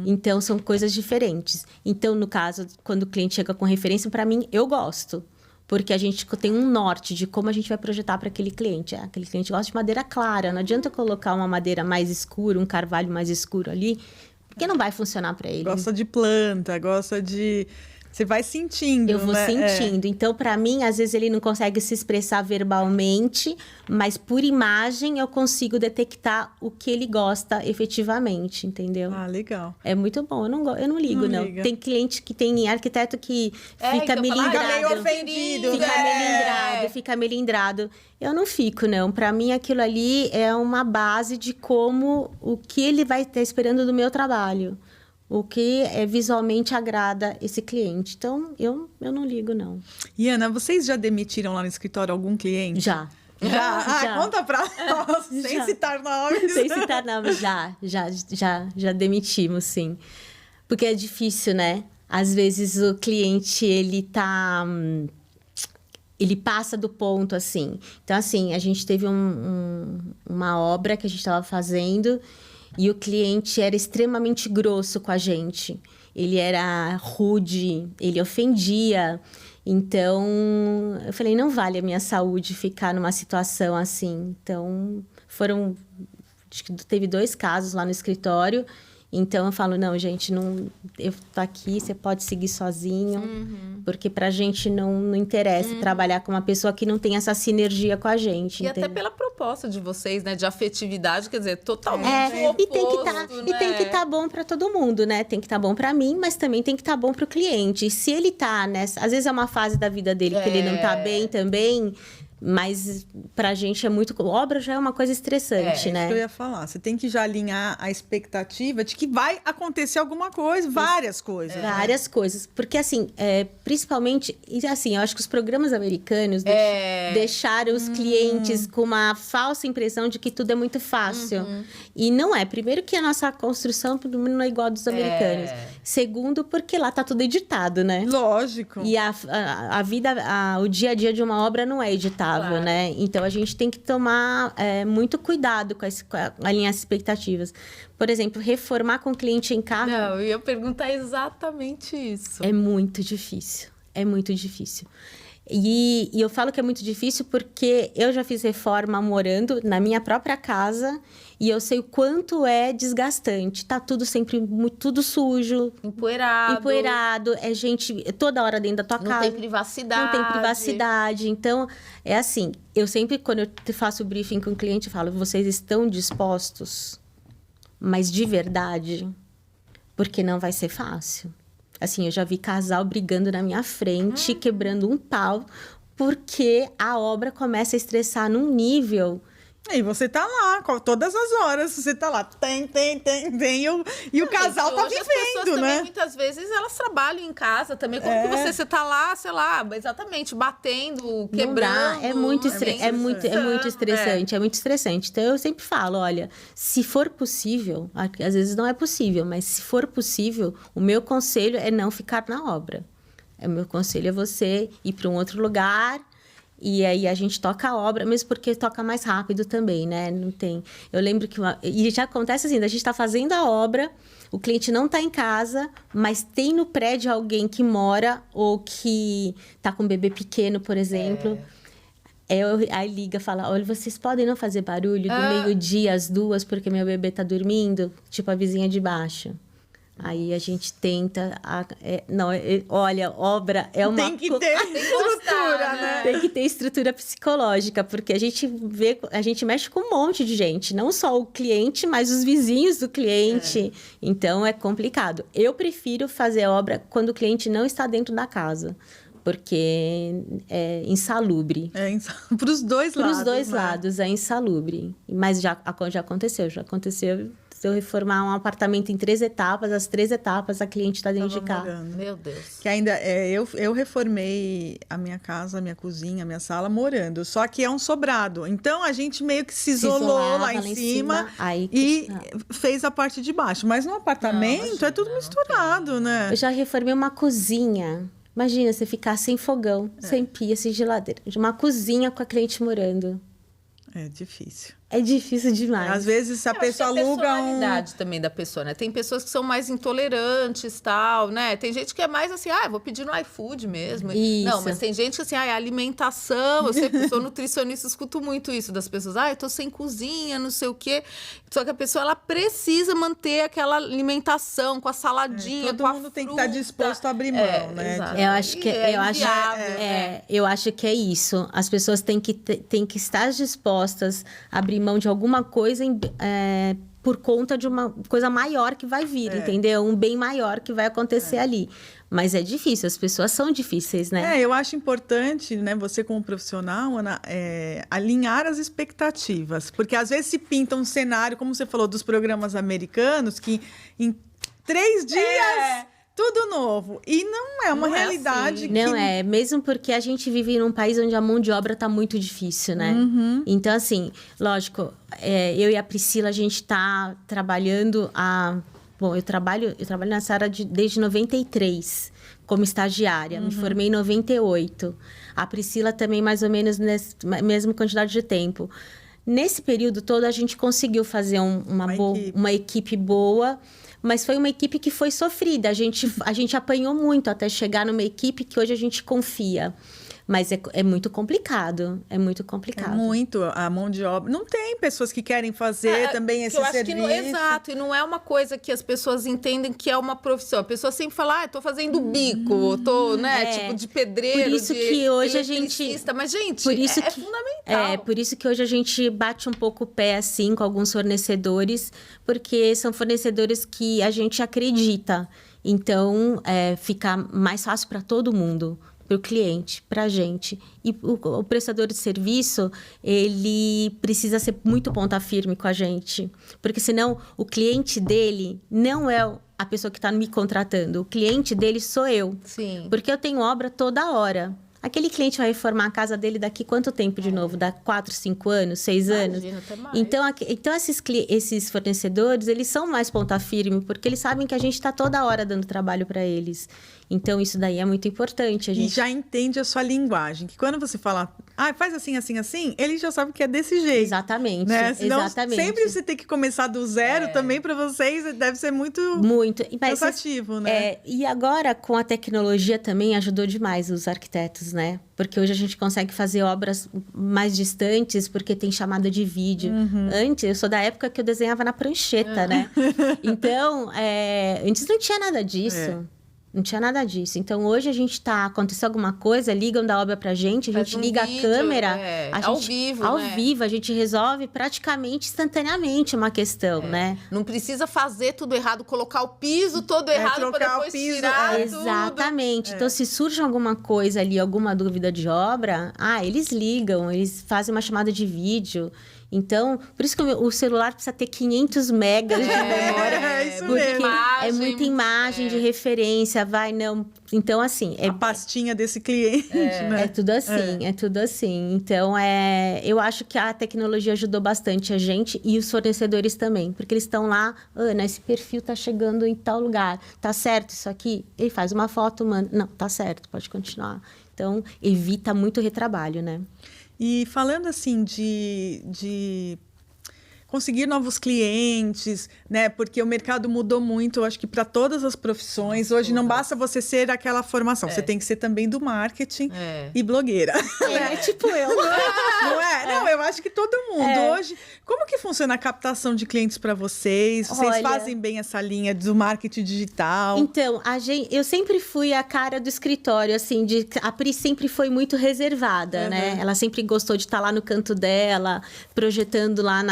Então são coisas diferentes. Então, no caso, quando o cliente chega com referência, para mim, eu gosto. Porque a gente tem um norte de como a gente vai projetar para aquele cliente. Aquele cliente gosta de madeira clara, não adianta eu colocar uma madeira mais escura, um carvalho mais escuro ali, porque não vai funcionar para ele. Gosta de planta, gosta de... Você vai sentindo, eu vou sentindo. Então, para mim, às vezes ele não consegue se expressar verbalmente, mas por imagem eu consigo detectar o que ele gosta efetivamente, entendeu? Ah, legal. É muito bom. Eu não ligo, não. Tem cliente que tem arquiteto que fica melindrado. Fica meio ofendido. Fica melindrado. Eu não fico, não. Para mim, aquilo ali é uma base de o que ele vai estar esperando do meu trabalho. O que visualmente agrada esse cliente. Então, eu não ligo, não. E, Ana, vocês já demitiram lá no escritório algum cliente? Já. Já. Conta pra nós, sem citar nomes. Sem citar nomes, já demitimos, sim. Porque é difícil, né? Às vezes o cliente, ele passa do ponto, assim. Então, assim, a gente teve uma obra que a gente estava fazendo... E o cliente era extremamente grosso com a gente. Ele era rude, ele ofendia. Então, eu falei, não vale a minha saúde ficar numa situação assim. Então, acho que teve 2 casos lá no escritório. Então, eu falo, não, gente, eu tô aqui, você pode seguir sozinho. Porque pra gente não interessa trabalhar com uma pessoa que não tem essa sinergia com a gente. E até pela proposta de vocês, né? De afetividade, quer dizer, totalmente oposto, e tem que estar bom para todo mundo, né? Tem que estar bom para mim, mas também tem que estar bom para o cliente. E se ele tá nessa... Às vezes é uma fase da vida dele que ele não tá bem também... Mas pra gente é muito... Obra já é uma coisa estressante, né? É isso que eu ia falar. Você tem que já alinhar a expectativa de que vai acontecer alguma coisa, várias coisas. Várias coisas. Porque, assim, principalmente... E, assim, eu acho que os programas americanos deixaram os clientes com uma falsa impressão de que tudo é muito fácil. E não é. Primeiro que a nossa construção não é igual a dos americanos. Segundo, porque lá tá tudo editado, né? Lógico. E a vida, o dia a dia de uma obra não é editável. Claro. Né? Então, a gente tem que tomar muito cuidado com alinhar as expectativas. Por exemplo, reformar com o cliente em carro... Não, eu ia perguntar exatamente isso. É muito difícil. É muito difícil. E eu falo que é muito difícil porque eu já fiz reforma morando na minha própria casa e eu sei o quanto é desgastante. Tá tudo sempre tudo sujo, empoeirado, é gente toda hora dentro da tua casa. Não tem privacidade. Não tem privacidade. Então, é assim, eu sempre, quando eu faço o briefing com o cliente, eu falo, vocês estão dispostos, mas de verdade, porque não vai ser fácil. Assim, eu já vi casal brigando na minha frente, quebrando um pau, porque a obra começa a estressar num nível... E você tá lá, todas as horas, você tá lá, tem, e o casal tá vivendo, as pessoas né? Também, muitas vezes, elas trabalham em casa também, como que você tá lá, sei lá, exatamente, batendo, quebrando. É muito estressante. Então, eu sempre falo, olha, se for possível, às vezes não é possível, mas se for possível, o meu conselho é não ficar na obra. O meu conselho é você ir para um outro lugar... E aí a gente toca a obra, mesmo porque toca mais rápido também, né? Não tem... Eu lembro que... E já acontece assim, a gente está fazendo a obra, o cliente não está em casa, mas tem no prédio alguém que mora ou que está com um bebê pequeno, por exemplo. Aí liga e fala, olha, vocês podem não fazer barulho do meio-dia às 2 porque meu bebê está dormindo? Tipo a vizinha de baixo. Aí a gente tenta... olha, obra é uma... Tem que ter estrutura, né? Tem que ter estrutura psicológica, porque a gente mexe com um monte de gente. Não só o cliente, mas os vizinhos do cliente. Então, é complicado. Eu prefiro fazer obra quando o cliente não está dentro da casa. Porque é insalubre. Para os dois lados. Para os dois lados, é insalubre. Mas já aconteceu. Se eu reformar um apartamento em 3 etapas, as 3 etapas a cliente está dentro de casa. Morando. Meu Deus. Que ainda eu reformei a minha casa, a minha cozinha, a minha sala morando. Só que é um sobrado. Então a gente meio que se isolou lá em cima e fez a parte de baixo. Mas no apartamento é tudo misturado, né? Eu já reformei uma cozinha. Imagina você ficar sem fogão, sem pia, sem geladeira. Uma cozinha com a cliente morando. É difícil. É difícil demais. Às vezes a pessoa aluga a personalidade também da pessoa, né? Tem pessoas que são mais intolerantes, tal, né? Tem gente que é mais assim, vou pedir no iFood mesmo. Isso. Não, mas tem gente que assim, alimentação, eu sempre sou nutricionista, escuto muito isso das pessoas. Eu tô sem cozinha, não sei o quê. Só que a pessoa, ela precisa manter aquela alimentação com a saladinha, com a fruta. Todo mundo tem que estar disposto a abrir mão, né? Exato. Eu acho que é isso. As pessoas têm que estar dispostas a abrir mão de alguma coisa por conta de uma coisa maior que vai vir, entendeu? Um bem maior que vai acontecer ali. Mas é difícil, as pessoas são difíceis, né? Eu acho importante, né, você como profissional, Ana, alinhar as expectativas. Porque às vezes se pinta um cenário, como você falou, dos programas americanos, que em 3 dias... Tudo novo. E não é uma realidade assim. Não é, mesmo porque a gente vive num país onde a mão de obra tá muito difícil, né? Então, assim, lógico, eu e a Priscila, a gente tá trabalhando Bom, eu trabalho nessa área desde 93, como estagiária. Me formei em 98. A Priscila também, mais ou menos, nessa mesma quantidade de tempo. Nesse período todo, a gente conseguiu fazer uma equipe boa, mas foi uma equipe que foi sofrida. A gente apanhou muito até chegar numa equipe que hoje a gente confia. Mas é muito complicado. É muito complicado. É muito. A mão de obra... Não tem pessoas que querem fazer também esse serviço. Exato. E não é uma coisa que as pessoas entendem que é uma profissão. A pessoa sempre fala, tô fazendo bico, tô, né, tipo, de pedreiro, por isso que hoje a gente... Mas, gente, por isso é fundamental. Por isso que hoje a gente bate um pouco o pé, assim, com alguns fornecedores, porque são fornecedores que a gente acredita. Então, fica mais fácil para todo mundo. Para o cliente, para a gente. E o prestador de serviço, ele precisa ser muito ponta firme com a gente. Porque senão o cliente dele não é a pessoa que está me contratando. O cliente dele sou eu. Sim. Porque eu tenho obra toda hora. Aquele cliente vai reformar a casa dele daqui quanto tempo de novo? Dá 4, 5 anos, 6 anos? Imagina, até mais. Então esses fornecedores, eles são mais ponta firme, porque eles sabem que a gente está toda hora dando trabalho para eles. Então, isso daí é muito importante. E já entende a sua linguagem. Que quando você fala faz assim, assim, assim, ele já sabe que é desse jeito. Exatamente, né? Senão, exatamente. sempre você tem que começar do zero também, para vocês, deve ser muito cansativo, né? E agora, com a tecnologia também, ajudou demais os arquitetos, né? Porque hoje a gente consegue fazer obras mais distantes, porque tem chamada de vídeo. Antes, eu sou da época que eu desenhava na prancheta, né? Então, antes não tinha nada disso. Não tinha nada disso. Então, hoje a gente aconteceu alguma coisa, ligam da obra pra gente, a gente liga a câmera. Ao vivo, Ao vivo, a gente resolve praticamente instantaneamente uma questão, né? Não precisa fazer tudo errado, colocar o piso todo errado para depois tirar tudo. Exatamente. Então, se surge alguma coisa ali, alguma dúvida de obra, eles ligam, eles fazem uma chamada de vídeo. Então, por isso que o celular precisa ter 500 megas de memória. Isso porque mesmo. é muita imagem de referência, Então, assim... A pastinha desse cliente, né? É tudo assim, é tudo assim. Então, eu acho que a tecnologia ajudou bastante a gente e os fornecedores também. Porque eles estão lá, Ana, esse perfil tá chegando em tal lugar. Tá certo isso aqui? Ele faz uma foto, manda. Não, tá certo, pode continuar. Então, evita muito retrabalho, né? E falando assim de conseguir novos clientes, né? Porque o mercado mudou muito, eu acho que para todas as profissões. Hoje não basta você ser aquela formação, você tem que ser também do marketing e blogueira. Tipo eu. Não é? Não, eu acho que todo mundo. Hoje, como que funciona a captação de clientes para vocês? Vocês fazem bem essa linha do marketing digital? Então, eu sempre fui a cara do escritório, assim, a Pri sempre foi muito reservada, né? Ela sempre gostou de estar lá no canto dela, projetando lá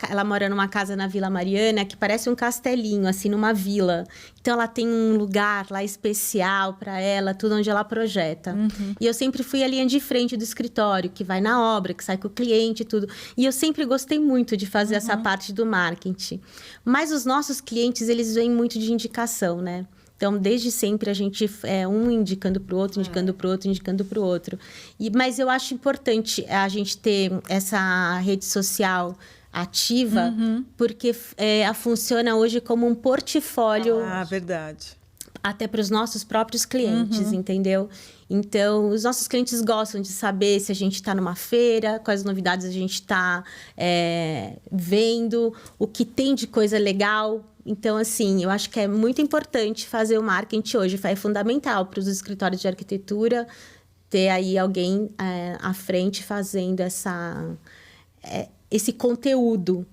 ela mora numa casa na Vila Mariana que parece um castelinho, assim, numa vila. Então, ela tem um lugar lá especial para ela, tudo onde ela projeta. E eu sempre fui a linha de frente do escritório, que vai na obra, que sai com o cliente e tudo. E eu sempre gostei muito de fazer essa parte do marketing. Mas os nossos clientes, eles vêm muito de indicação, né? Então, desde sempre, a gente um indicando para o outro, indicando para o outro, indicando para o outro. Mas eu acho importante a gente ter essa rede social ativa, porque funciona hoje como um portfólio. Verdade. Até para os nossos próprios clientes, entendeu? Então, os nossos clientes gostam de saber se a gente está numa feira, quais novidades a gente está vendo, o que tem de coisa legal. Então, assim, eu acho que é muito importante fazer o marketing hoje. É fundamental para os escritórios de arquitetura ter aí alguém à frente fazendo esse conteúdo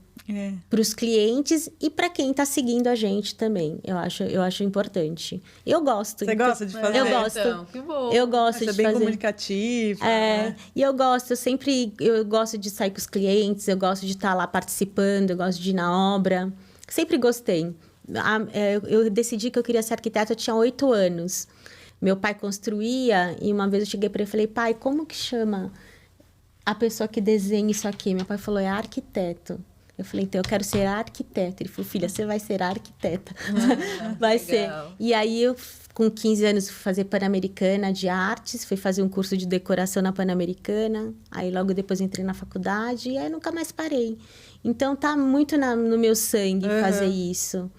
para os clientes e para quem está seguindo a gente também. Eu acho importante. Eu gosto. Você gosta de fazer? Eu gosto. Então, que bom. Eu gosto de fazer. É bem comunicativo. E eu gosto. Eu gosto de sair com os clientes, eu gosto de estar lá participando, eu gosto de ir na obra. Sempre gostei. Eu decidi que eu queria ser arquiteta, eu tinha 8 anos. Meu pai construía e uma vez eu cheguei para ele e falei, pai, como que chama a pessoa que desenha isso aqui? Meu pai falou, é arquiteto. Eu falei, então eu quero ser arquiteta. Ele falou, filha, você vai ser arquiteta. Vai ser. E aí eu, com 15 anos, fui fazer Pan-Americana de Artes, fui fazer um curso de decoração na Pan-Americana. Aí logo depois entrei na faculdade e aí nunca mais parei. Então tá muito no meu sangue fazer isso.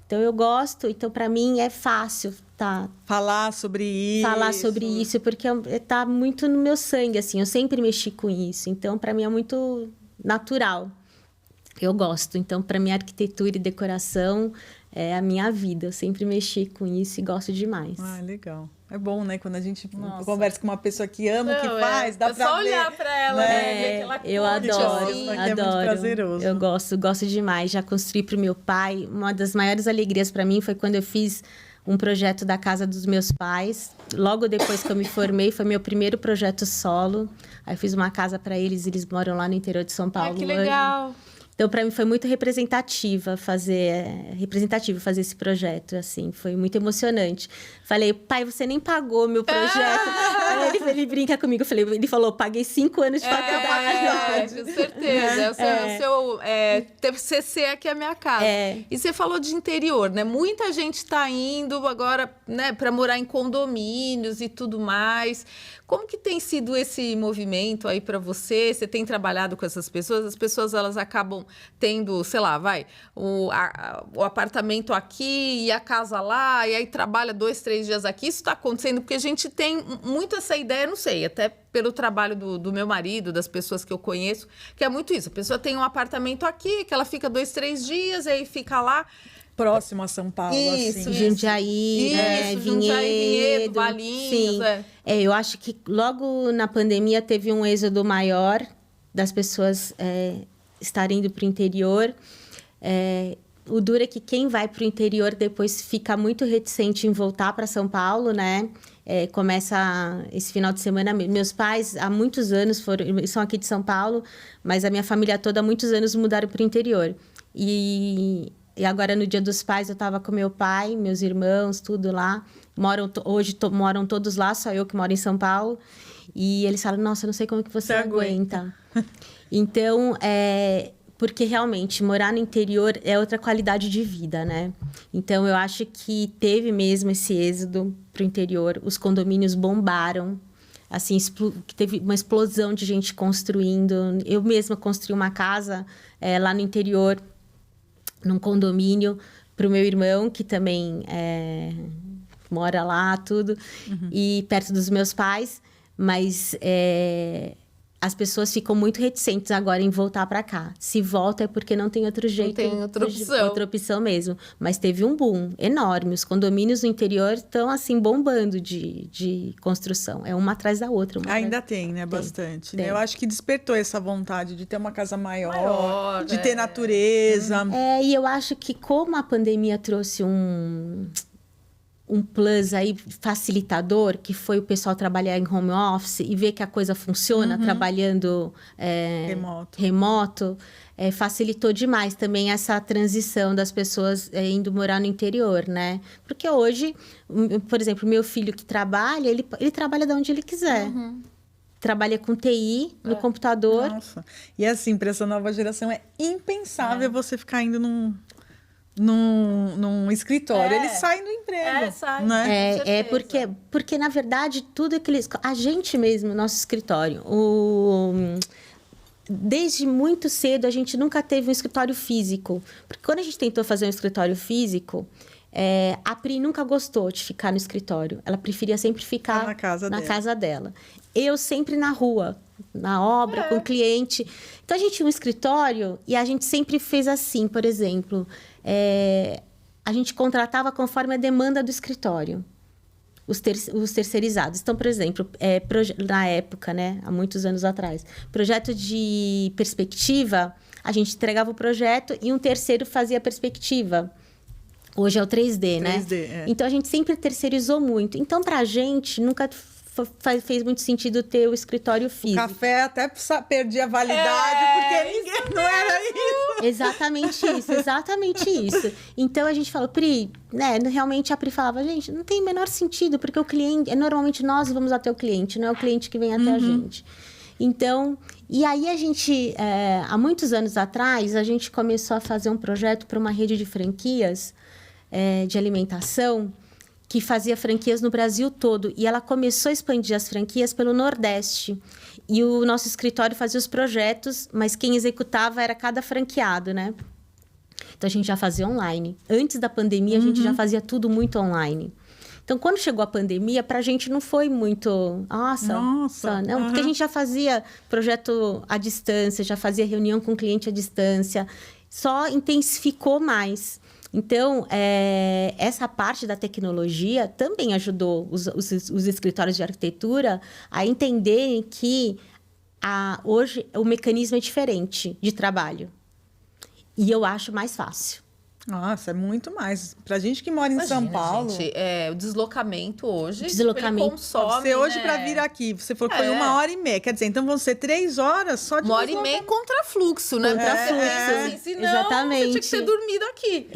Então eu gosto, então para mim é fácil, tá? Falar sobre isso, porque tá muito no meu sangue, assim, eu sempre mexi com isso, então para mim é muito natural. Eu gosto, então para mim arquitetura e decoração é a minha vida, eu sempre mexi com isso e gosto demais. Legal. É bom, né? Quando a gente conversa com uma pessoa que ama o que faz, dá pra ver. É só olhar pra ela, né? Eu adoro, assim, adoro. É muito prazeroso. Eu gosto demais. Já construí pro meu pai. Uma das maiores alegrias para mim foi quando eu fiz um projeto da casa dos meus pais. Logo depois que eu me formei, foi meu primeiro projeto solo. Aí eu fiz uma casa para eles, eles moram lá no interior de São Paulo. Que legal! Hoje. Então, para mim, foi muito representativo fazer esse projeto, assim. Foi muito emocionante. Falei, pai, você nem pagou meu projeto. Ele brinca comigo. Ele falou, paguei 5 anos de faculdade. Com certeza. O seu TCC aqui é a minha casa. E você falou de interior, né? Muita gente está indo agora, né, para morar em condomínios e tudo mais. Como que tem sido esse movimento aí para você? Você tem trabalhado com essas pessoas? As pessoas, elas acabam tendo, sei lá, o apartamento aqui e a casa lá, e aí trabalha 2, 3 dias aqui. Isso está acontecendo porque a gente tem muito essa ideia, não sei, até pelo trabalho do meu marido, das pessoas que eu conheço, que é muito isso. A pessoa tem um apartamento aqui, que ela fica 2, 3 dias, e aí fica lá. Próximo a São Paulo, Isso, assim. Jundiaí, Vinhedo, Valinhos. Sim. Eu acho que logo na pandemia teve um êxodo maior das pessoas estarem indo para o interior. O duro é que quem vai para o interior depois fica muito reticente em voltar para São Paulo, né? Começa esse final de semana. Meus pais, há muitos anos, são aqui de São Paulo, mas a minha família toda, há muitos anos, mudaram para o interior. E agora, no Dia dos Pais, eu estava com meu pai, meus irmãos, tudo lá. Hoje moram todos lá, só eu que moro em São Paulo. E eles falam, nossa, eu não sei como que você aguenta. Então, porque realmente morar no interior é outra qualidade de vida, né? Então, eu acho que teve mesmo esse êxodo para o interior. Os condomínios bombaram. Assim, teve uma explosão de gente construindo. Eu mesma construí uma casa lá no interior, num condomínio, para o meu irmão, que também mora lá, tudo, e perto dos meus pais. Mas as pessoas ficam muito reticentes agora em voltar para cá. Se volta é porque não tem outro jeito. Não tem outra opção. Outra opção mesmo. Mas teve um boom enorme. Os condomínios no interior estão, assim, bombando de construção. É uma atrás da outra. Ainda tem, né? Bastante. Tem. Né? Eu acho que despertou essa vontade de ter uma casa maior de ter natureza. E eu acho que como a pandemia trouxe um plus aí facilitador, que foi o pessoal trabalhar em home office e ver que a coisa funciona trabalhando remoto, facilitou demais também essa transição das pessoas indo morar no interior, né? Porque hoje, por exemplo, meu filho que trabalha, ele trabalha de onde ele quiser. Trabalha com TI no computador. Nossa. E assim, para essa nova geração é impensável você ficar indo num escritório. Eles saem do emprego. Saem. Né? Porque, na verdade, tudo que eles... A gente mesmo, nosso escritório, desde muito cedo, a gente nunca teve um escritório físico. Porque quando a gente tentou fazer um escritório físico, a Pri nunca gostou de ficar no escritório. Ela preferia sempre ficar na casa dela. Eu sempre na rua, na obra, com o cliente. Então, a gente tinha um escritório e a gente sempre fez assim, por exemplo... a gente contratava conforme a demanda do escritório, os terceirizados. Então, por exemplo, na época, né, há muitos anos atrás, projeto de perspectiva, a gente entregava o projeto e um terceiro fazia a perspectiva. Hoje é o 3D, né? 3D, Então, a gente sempre terceirizou muito. Então, pra gente, nunca fez muito sentido ter o escritório físico. O café até perdia a validade, porque não era isso. Exatamente isso. Então, a gente falou, Pri, né? Realmente a Pri falava, gente, não tem o menor sentido, porque o cliente, normalmente nós vamos até o cliente, não é o cliente que vem até a gente. Então, e aí a gente, há muitos anos atrás, a gente começou a fazer um projeto para uma rede de franquias de alimentação, que fazia franquias no Brasil todo. E ela começou a expandir as franquias pelo Nordeste. E o nosso escritório fazia os projetos, mas quem executava era cada franqueado, né? Então, a gente já fazia online. Antes da pandemia, a gente já fazia tudo muito online. Então, quando chegou a pandemia, pra gente não foi muito... Nossa. Não, porque a gente já fazia projeto à distância, já fazia reunião com o cliente à distância. Só intensificou mais. Então, essa parte da tecnologia também ajudou os escritórios de arquitetura a entenderem que hoje o mecanismo é diferente de trabalho. E eu acho mais fácil. Nossa, é muito mais. Pra gente que mora em São Paulo... Gente, o deslocamento hoje... Ele consome, você hoje, pra vir aqui, você falou que foi 1h30. Quer dizer, então vão ser 3 horas só de 1h30 contra fluxo, né? Assim, senão exatamente. você tinha que ter dormido aqui.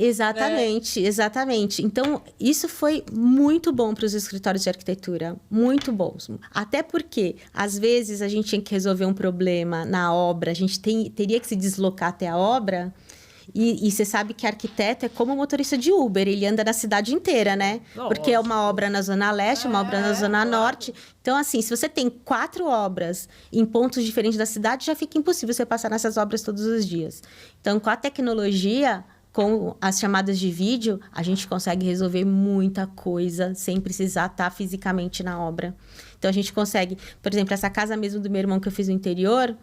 Exatamente. Então, isso foi muito bom para os escritórios de arquitetura. Muito bons. Até porque, às vezes, a gente tinha que resolver um problema na obra. A gente teria que se deslocar até a obra... E você sabe que arquiteto é como motorista de Uber, ele anda na cidade inteira, né? Porque é uma obra na Zona Leste, uma obra na Zona Norte. Então, assim, se você tem 4 obras em pontos diferentes da cidade, já fica impossível você passar nessas obras todos os dias. Então, com a tecnologia, com as chamadas de vídeo, a gente consegue resolver muita coisa sem precisar estar fisicamente na obra. Então, a gente consegue... Por exemplo, essa casa mesmo do meu irmão que eu fiz no interior...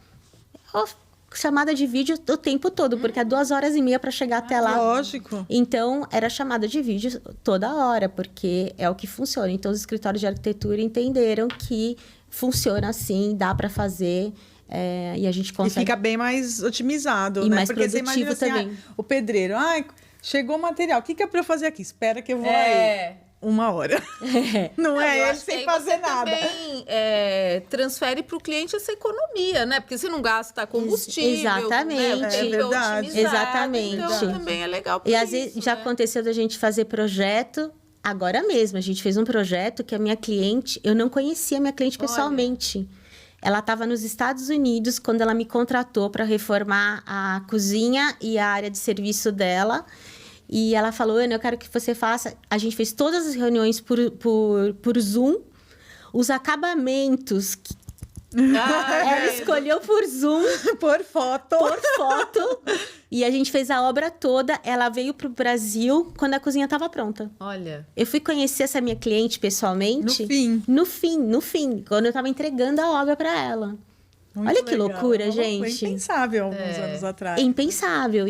chamada de vídeo o tempo todo, porque é 2h30 para chegar até lá. Lógico. Então, era chamada de vídeo toda hora, porque é o que funciona. Então, os escritórios de arquitetura entenderam que funciona assim, dá para fazer, e a gente consegue... E fica bem mais otimizado, e né? mais Porque você imagina produtivo assim, também. o pedreiro, chegou o material, o que é para eu fazer aqui? Espera que eu vou aí. 1 hora. Não é eu ele acho que sem aí fazer você nada. Também transfere para o cliente essa economia, né? Porque você não gasta combustível. Exatamente. Né? É verdade. Exatamente. Então, também é legal por E isso, às vezes já né? aconteceu da gente fazer projeto, agora mesmo. A gente fez um projeto que a minha cliente... Eu não conhecia a minha cliente pessoalmente. Ela estava nos Estados Unidos quando ela me contratou para reformar a cozinha e a área de serviço dela. E ela falou, Ana, eu quero que você faça... A gente fez todas as reuniões por Zoom. Os acabamentos... Ela escolheu por Zoom. Por foto. Por foto. E a gente fez a obra toda. Ela veio pro Brasil quando a cozinha estava pronta. Olha. Eu fui conhecer essa minha cliente pessoalmente... No fim. Quando eu estava entregando a obra para ela. Muito Olha que legal. loucura, gente. Impensável alguns anos atrás. Impensável.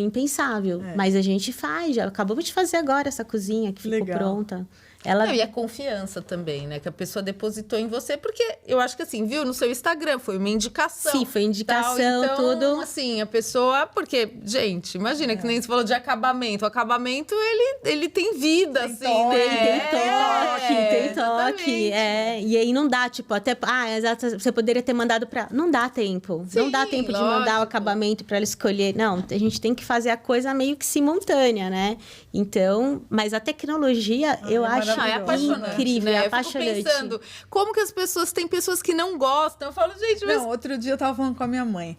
Mas a gente faz. Já acabamos de fazer agora essa cozinha que ficou pronta. Não, e a confiança também, né? Que a pessoa depositou em você. Porque eu acho que assim, viu? No seu Instagram, foi uma indicação. Sim, foi indicação, então, tudo. assim, a pessoa... Porque, gente, imagina que nem você falou de acabamento. O acabamento, ele tem vida, assim, né? Tem toque. E aí não dá, tipo, até... você poderia ter mandado pra... Não dá tempo. Sim, não dá tempo de mandar o acabamento pra ela escolher. Não, a gente tem que fazer a coisa meio que simultânea, né? Então, mas a tecnologia, eu acho é apaixonante, incrível, né? é apaixonante. Eu fico pensando, como que as pessoas... Tem pessoas que não gostam. Eu falo, gente... Mas... Não, outro dia eu tava falando com a minha mãe.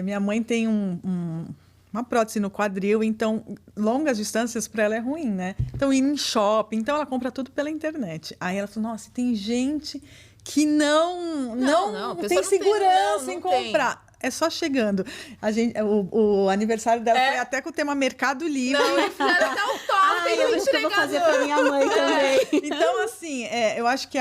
Minha mãe tem uma prótese no quadril, então longas distâncias para ela é ruim, né? Então, ir em shopping, então ela compra tudo pela internet. Aí ela falou, nossa, tem gente que não tem segurança em comprar. É só chegando. O aniversário dela foi até com o tema Mercado Livre. Não, eu fizeram até um top. Eu vou fazer pra minha mãe também. Então, assim, eu acho que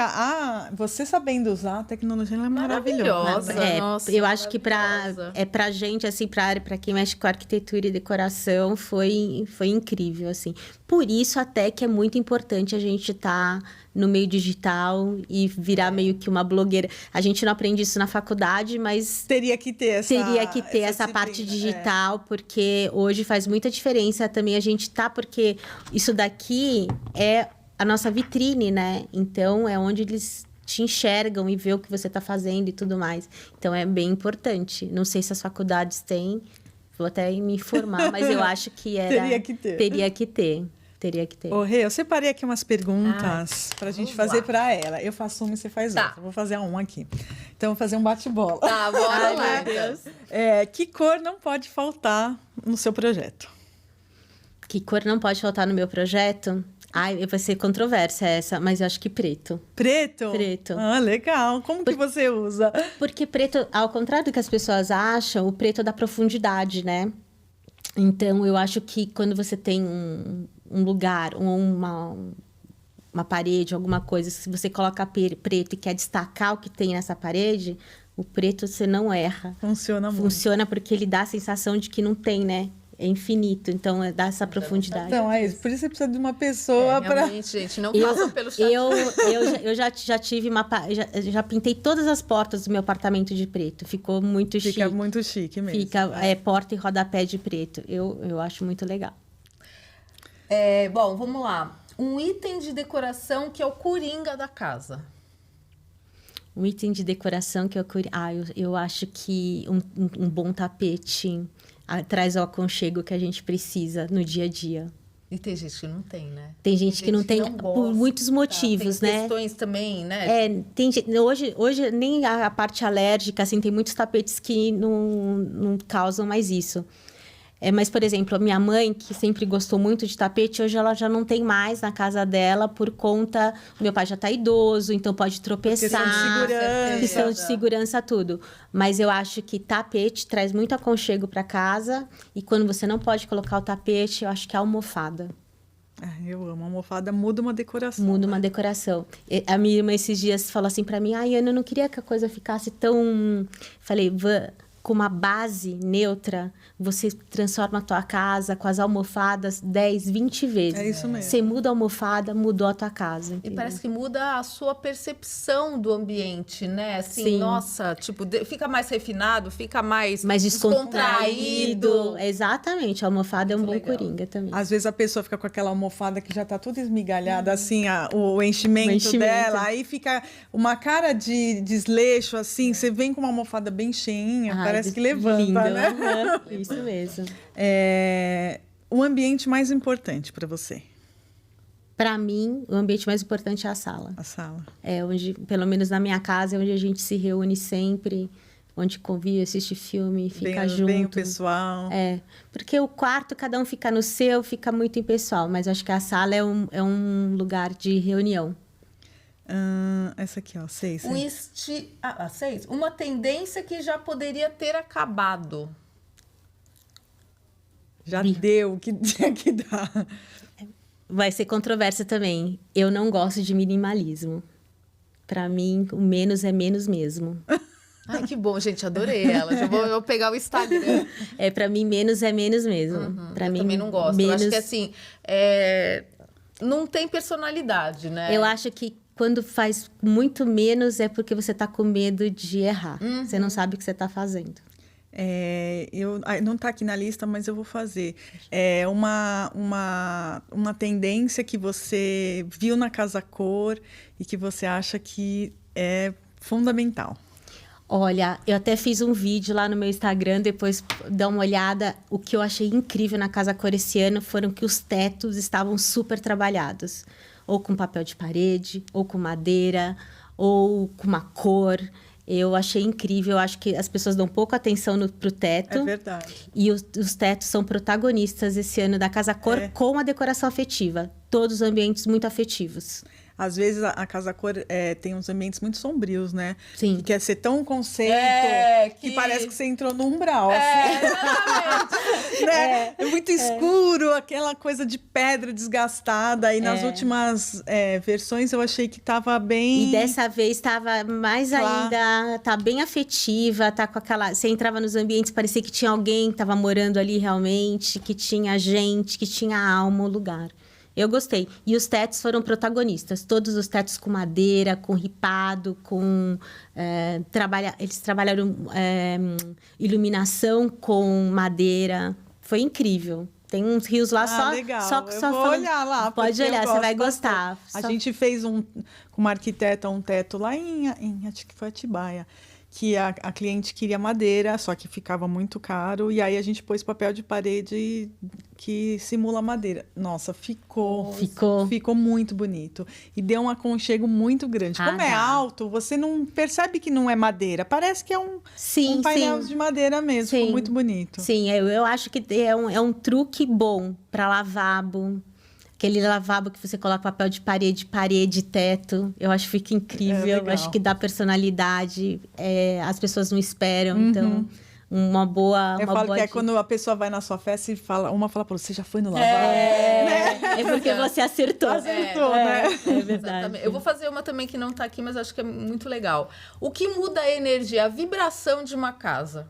você sabendo usar a tecnologia, ela é maravilhosa. Nossa, eu acho que pra gente, assim, pra área, pra quem mexe com arquitetura e decoração, foi incrível, assim. Por isso, até que é muito importante a gente estar no meio digital e virar meio que uma blogueira. A gente não aprende isso na faculdade, mas... Teria que ter essa parte digital, porque hoje faz muita diferença também a gente porque isso daqui é a nossa vitrine, né? Então, é onde eles te enxergam e vê o que você está fazendo e tudo mais. Então, é bem importante. Não sei se as faculdades têm, vou até me informar, mas eu acho que Teria que ter. Ô, Rê, eu separei aqui umas perguntas pra gente fazer pra ela. Eu faço uma e você faz outra. Vou fazer uma aqui. Então, vou fazer um bate-bola. Tá, bora lá. Meu Deus. Que cor não pode faltar no seu projeto? Que cor não pode faltar no meu projeto? Vai ser controvérsia essa, mas eu acho que preto. Preto? Preto. Legal. Como que você usa? Porque preto, ao contrário do que as pessoas acham, o preto dá profundidade, né? Então, eu acho que quando você tem um lugar, uma parede, alguma coisa, se você coloca preto e quer destacar o que tem nessa parede, o preto você não erra. Funciona muito. Funciona porque ele dá a sensação de que não tem, né? É infinito, então dá essa profundidade. Então, por isso você precisa de uma pessoa para... Realmente, gente, não passa pelo chat. Eu já tive já pintei todas as portas do meu apartamento de preto. Ficou muito chique. Fica muito chique mesmo. Fica porta e rodapé de preto. Eu acho muito legal. Bom, vamos lá. Um item de decoração que é o coringa da casa. Um item de decoração que é o coringa... eu acho que um bom tapete traz o aconchego que a gente precisa no dia a dia. E tem gente que não tem, né? Tem gente que não tem por muitos motivos, tem né? questões também, né? Hoje nem a parte alérgica, assim, tem muitos tapetes que não causam mais isso. Mas, por exemplo, a minha mãe, que sempre gostou muito de tapete, hoje ela já não tem mais na casa dela por conta... Meu pai já tá idoso, então pode tropeçar. Questão de segurança. Questão de segurança, tudo. Mas eu acho que tapete traz muito aconchego para casa. E quando você não pode colocar o tapete, eu acho que é a almofada. Eu amo. A almofada muda uma decoração. Muda uma decoração. A minha irmã esses dias falou assim para mim, Ana, eu não queria que a coisa ficasse tão... Falei, com uma base neutra, você transforma a tua casa com as almofadas 10, 20 vezes. É isso mesmo. Você muda a almofada, mudou a tua casa. E parece que muda a sua percepção do ambiente, né? Assim, Sim. nossa, tipo, fica mais refinado, fica mais descontraído. Exatamente, a almofada é um bom coringa também. Às vezes a pessoa fica com aquela almofada que já tá toda esmigalhada, assim, o enchimento dela. Aí fica uma cara de desleixo, assim. Você vem com uma almofada bem cheinha, parece que levanta, lindo, né? Isso mesmo. O ambiente mais importante para você? Para mim, o ambiente mais importante é a sala. A sala. É onde, pelo menos na minha casa, é onde a gente se reúne sempre, onde convive, assiste filme, fica junto. Bem o pessoal. Porque o quarto, cada um fica no seu, fica muito impessoal. Mas acho que a sala é um lugar de reunião. Essa aqui, ó, 6. 6. Uma tendência que já poderia ter acabado. Já deu o que tinha que dar. Vai ser controvérsia também. Eu não gosto de minimalismo. Para mim, o menos é menos mesmo. Ai, que bom, gente, adorei ela. Já vou pegar o Instagram. Para mim, menos é menos mesmo. Eu também não gosto. Eu acho que, assim, não tem personalidade, né? Eu acho que quando faz muito menos é porque você tá com medo de errar. Você não sabe o que você tá fazendo. Não está aqui na lista, mas eu vou fazer. É uma tendência que você viu na Casa Cor e que você acha que é fundamental. Olha, eu até fiz um vídeo lá no meu Instagram, depois dá uma olhada. O que eu achei incrível na Casa Cor esse ano foram que os tetos estavam super trabalhados. Ou com papel de parede, ou com madeira, ou com uma cor. Eu achei incrível, eu acho que as pessoas dão pouco atenção pro teto. É verdade. E os tetos são protagonistas esse ano da Casa Cor com a decoração afetiva. Todos os ambientes muito afetivos. Às vezes a Casa Cor tem uns ambientes muito sombrios, né? Sim. Que quer ser tão um conceito que parece que você entrou no umbral. Assim. Exatamente. Né? É muito escuro, aquela coisa de pedra desgastada. E nas últimas versões eu achei que estava bem... E dessa vez estava mais ainda... Tá bem afetiva, tá com aquela... Você entrava nos ambientes, parecia que tinha alguém que estava morando ali realmente, que tinha gente, que tinha alma, o lugar. Eu gostei. E os tetos foram protagonistas. Todos os tetos com madeira, com ripado, com... eles trabalharam iluminação com madeira. Foi incrível. Tem uns rios lá só... Legal. Só vou olhar lá. Pode olhar, você vai gostar. A gente fez com uma arquiteta um teto lá acho que foi Atibaia. Que a cliente queria madeira, só que ficava muito caro. E aí a gente pôs papel de parede que simula madeira. Nossa, ficou muito bonito. E deu um aconchego muito grande. Como é alto, você não percebe que não é madeira. Parece que é um painel de madeira mesmo. Ficou muito bonito. Sim, eu acho que é um truque bom para lavabo. Aquele lavabo que você coloca papel de parede, teto. Eu acho que fica incrível. Eu acho que dá personalidade. As pessoas não esperam. Então, uma boa... Eu falo que dica. Quando a pessoa vai na sua festa e uma fala pra você já foi no lavabo. Né? É porque você acertou. Acertou, né? É verdade. Exatamente. Eu vou fazer uma também que não tá aqui, mas acho que é muito legal. O que muda a energia, a vibração de uma casa?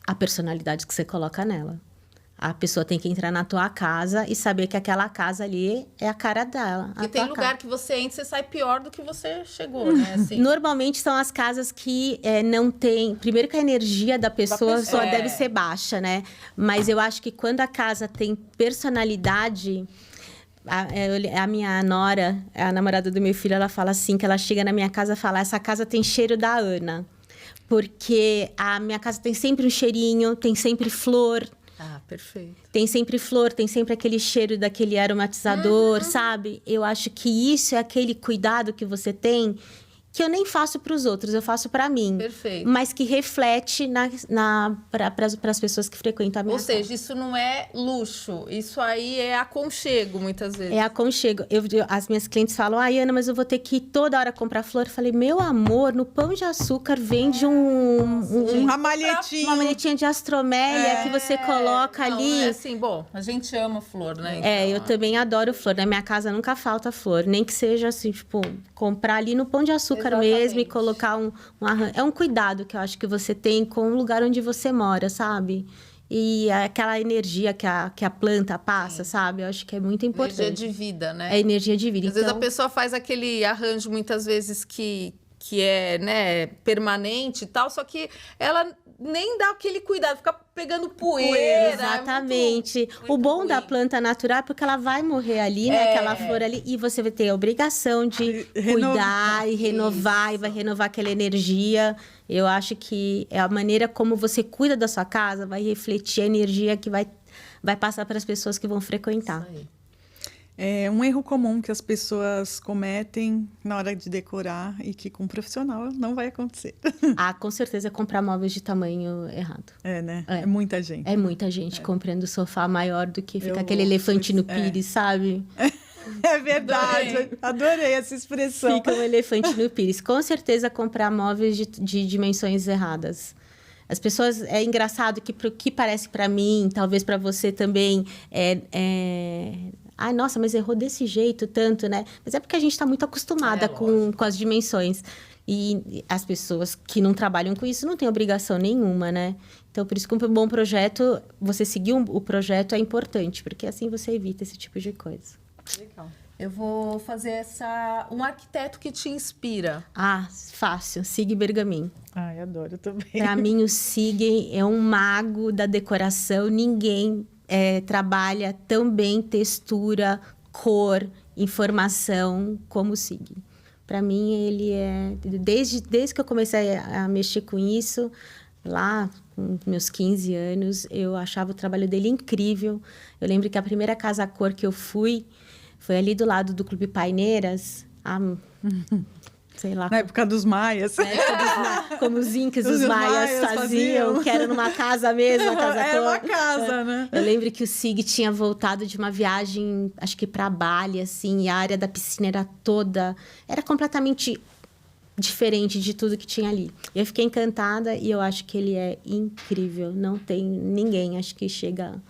A personalidade que você coloca nela. A pessoa tem que entrar na tua casa e saber que aquela casa ali é a cara dela. Porque tem lugar que você entra e você sai pior do que você chegou, né? Assim. Normalmente são as casas que não tem... Primeiro que a energia da pessoa só deve ser baixa, né? Mas eu acho que quando a casa tem personalidade... A minha nora, a namorada do meu filho, ela fala assim, que ela chega na minha casa e fala, essa casa tem cheiro da Ana. Porque a minha casa tem sempre um cheirinho, tem sempre flor... Perfeito. Tem sempre flor, tem sempre aquele cheiro daquele aromatizador, sabe? Eu acho que isso é aquele cuidado que você tem que eu nem faço para os outros, eu faço para mim. Perfeito. Mas que reflete para as pessoas que frequentam a minha casa. Ou seja, isso não é luxo, isso aí é aconchego, muitas vezes. É aconchego. As minhas clientes falam, Ana, mas eu vou ter que ir toda hora comprar flor. Eu falei, meu amor, no Pão de Açúcar vende uma malhetinha. Uma malhetinha de astromélia que você coloca ali. É assim, bom, a gente ama flor, né? Então, eu também adoro flor. Na minha casa nunca falta flor. Nem que seja assim, tipo, comprar ali no Pão de Açúcar mesmo e colocar um arranjo. É um cuidado que eu acho que você tem com o lugar onde você mora, sabe? E aquela energia que a planta passa, sabe? Eu acho que é muito importante. Energia de vida, né? É energia de vida. Às vezes a pessoa faz aquele arranjo, muitas vezes, que é, né, permanente e tal, só que ela nem dá aquele cuidado, fica pegando poeira. Exatamente. O bom da planta natural é porque ela vai morrer ali, né? Aquela flor ali. E você vai ter a obrigação de cuidar e renovar. E vai renovar aquela energia. Eu acho que é a maneira como você cuida da sua casa vai refletir a energia que vai passar para as pessoas que vão frequentar. Isso aí. É um erro comum que as pessoas cometem na hora de decorar e que com um profissional não vai acontecer. Com certeza é comprar móveis de tamanho errado. É, né? É muita gente. É muita gente comprando sofá maior do que fica aquele elefante no pires, sabe? É verdade. Adorei essa expressão. Fica um elefante no pires. Com certeza comprar móveis de dimensões erradas. As pessoas... É engraçado que, pro que parece para mim, talvez para você também, Ai, nossa, mas errou desse jeito tanto, né? Mas é porque a gente está muito acostumada com as dimensões. E as pessoas que não trabalham com isso não têm obrigação nenhuma, né? Então, por isso que um bom projeto, você seguir o projeto é importante. Porque assim você evita esse tipo de coisa. Legal. Eu vou fazer um arquiteto que te inspira. Fácil. Sig Bergamin. Ai, adoro também. Para mim, o Sig é um mago da decoração. Ninguém... trabalha tão bem textura, cor, informação como o Sig. Para mim, ele é... Desde que eu comecei a mexer com isso, lá com meus 15 anos, eu achava o trabalho dele incrível. Eu lembro que a primeira casa cor que eu fui foi ali do lado do Clube Paineiras, sei lá. Na época dos maias. Como os incas, os maias faziam, que era numa casa mesmo, a casa Era uma casa, né? Eu lembro que o Sig tinha voltado de uma viagem, acho que para Bali, assim, e a área da piscina era toda... Era completamente diferente de tudo que tinha ali. Eu fiquei encantada e eu acho que ele é incrível. Não tem ninguém, acho que chega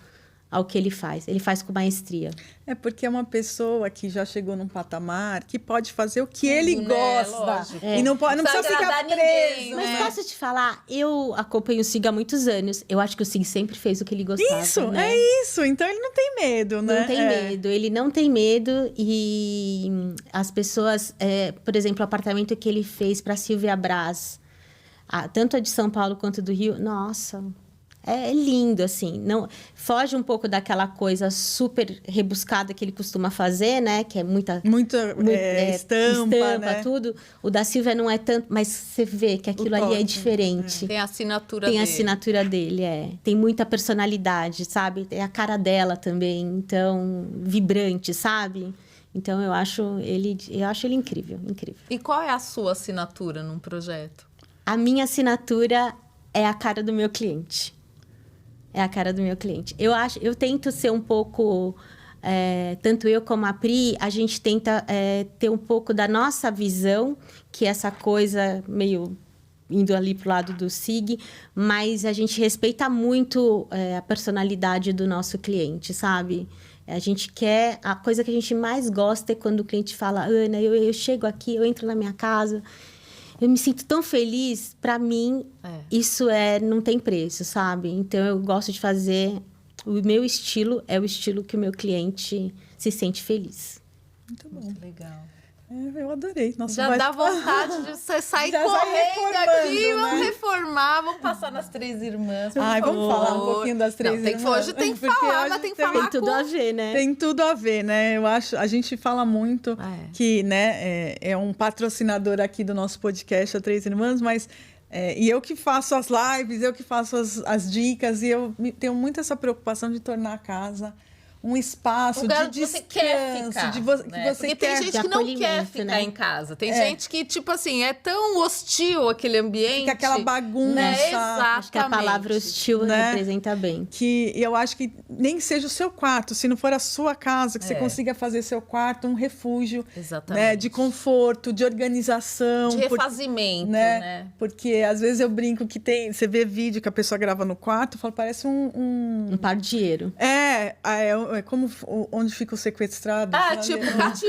ao que ele faz. Ele faz com maestria. É porque é uma pessoa que já chegou num patamar que pode fazer o que ele gosta. E não precisa ficar preso. Mas posso te falar, eu acompanho o Sig há muitos anos. Eu acho que o Sig sempre fez o que ele gostava. Isso, né? é isso. Então ele não tem medo, né? Não tem medo. Ele não tem medo. E as pessoas... por exemplo, o apartamento que ele fez para Silvia Braz, tanto a de São Paulo quanto do Rio, nossa... É lindo, assim. Não, foge um pouco daquela coisa super rebuscada que ele costuma fazer, né? Que é muita estampa, né? Tudo. O da Silvia não é tanto... Mas você vê que aquilo ali é diferente. Tem a assinatura dele. Tem a assinatura dele, Tem muita personalidade, sabe? Tem a cara dela também. Então, vibrante, sabe? Então, eu acho ele incrível, incrível. E qual é a sua assinatura num projeto? A minha assinatura é a cara do meu cliente. É a cara do meu cliente. Eu tento ser um pouco... tanto eu como a Pri, a gente tenta ter um pouco da nossa visão, que é essa coisa meio indo ali pro lado do Sig, mas a gente respeita muito a personalidade do nosso cliente, sabe? A gente quer... A coisa que a gente mais gosta é quando o cliente fala, Ana, eu chego aqui, eu entro na minha casa... Eu me sinto tão feliz, para mim, isso não tem preço, sabe? Então, eu gosto de fazer... O meu estilo é o estilo que o meu cliente se sente feliz. Muito bom. Muito legal. Eu adorei. Nossa, já dá vontade de você sair correndo aqui, né? Vamos reformar, vamos passar nas Três Irmãs. Vamos falar um pouquinho das Três Irmãs. Hoje tem que falar, mas tem que falar. Tem tudo a ver, né? Tem tudo a ver, né? Eu acho, a gente fala muito que, né, é um patrocinador aqui do nosso podcast, a Três Irmãs, mas e eu que faço as lives, eu que faço as dicas, e eu tenho muito essa preocupação de tornar a casa um espaço de descanso, você quer ficar, que né? você Porque quer... tem gente que não quer ficar, né, em casa. Tem gente que, tipo assim, é tão hostil aquele ambiente. Fica aquela bagunça. Né? Exatamente. Acho que a palavra hostil, né, representa bem. Que eu acho que nem seja o seu quarto, se não for a sua casa, que você consiga fazer seu quarto um refúgio, né, de conforto, de organização. De refazimento, né? Porque às vezes eu brinco que você vê vídeo que a pessoa grava no quarto, fala, parece um pardieiro. É como onde fica o sequestrado. Tipo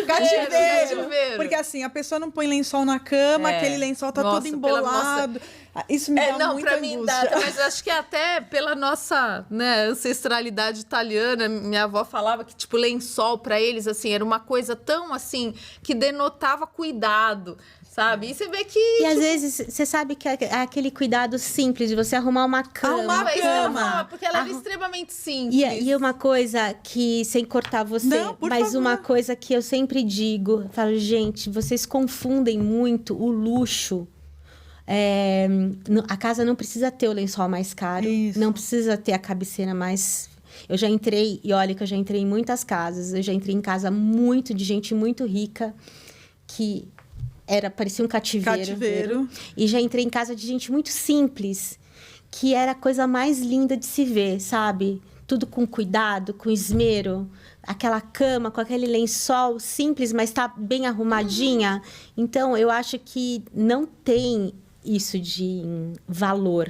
cativeiro. Porque assim, a pessoa não põe lençol na cama, aquele lençol tá todo embolado. Isso me dá muita angústia. Mim dá, mas acho que até pela nossa, né, ancestralidade italiana, minha avó falava que, tipo, lençol para eles, assim, era uma coisa tão, assim, que denotava cuidado, sabe? E você vê que... E às vezes, você sabe que é aquele cuidado simples de você arrumar uma cama. Porque ela era extremamente simples. E uma coisa que, sem cortar você, mas uma coisa que eu sempre digo, falo, gente, vocês confundem muito o luxo. A casa não precisa ter o lençol mais caro, não precisa ter a cabeceira mais... Eu já entrei, e olha que eu já entrei em muitas casas, eu já entrei em casa de gente muito rica, que parecia um cativeiro. E já entrei em casa de gente muito simples, que era a coisa mais linda de se ver, sabe? Tudo com cuidado, com esmero. Aquela cama com aquele lençol simples, mas tá bem arrumadinha. Então, eu acho que não tem isso de valor,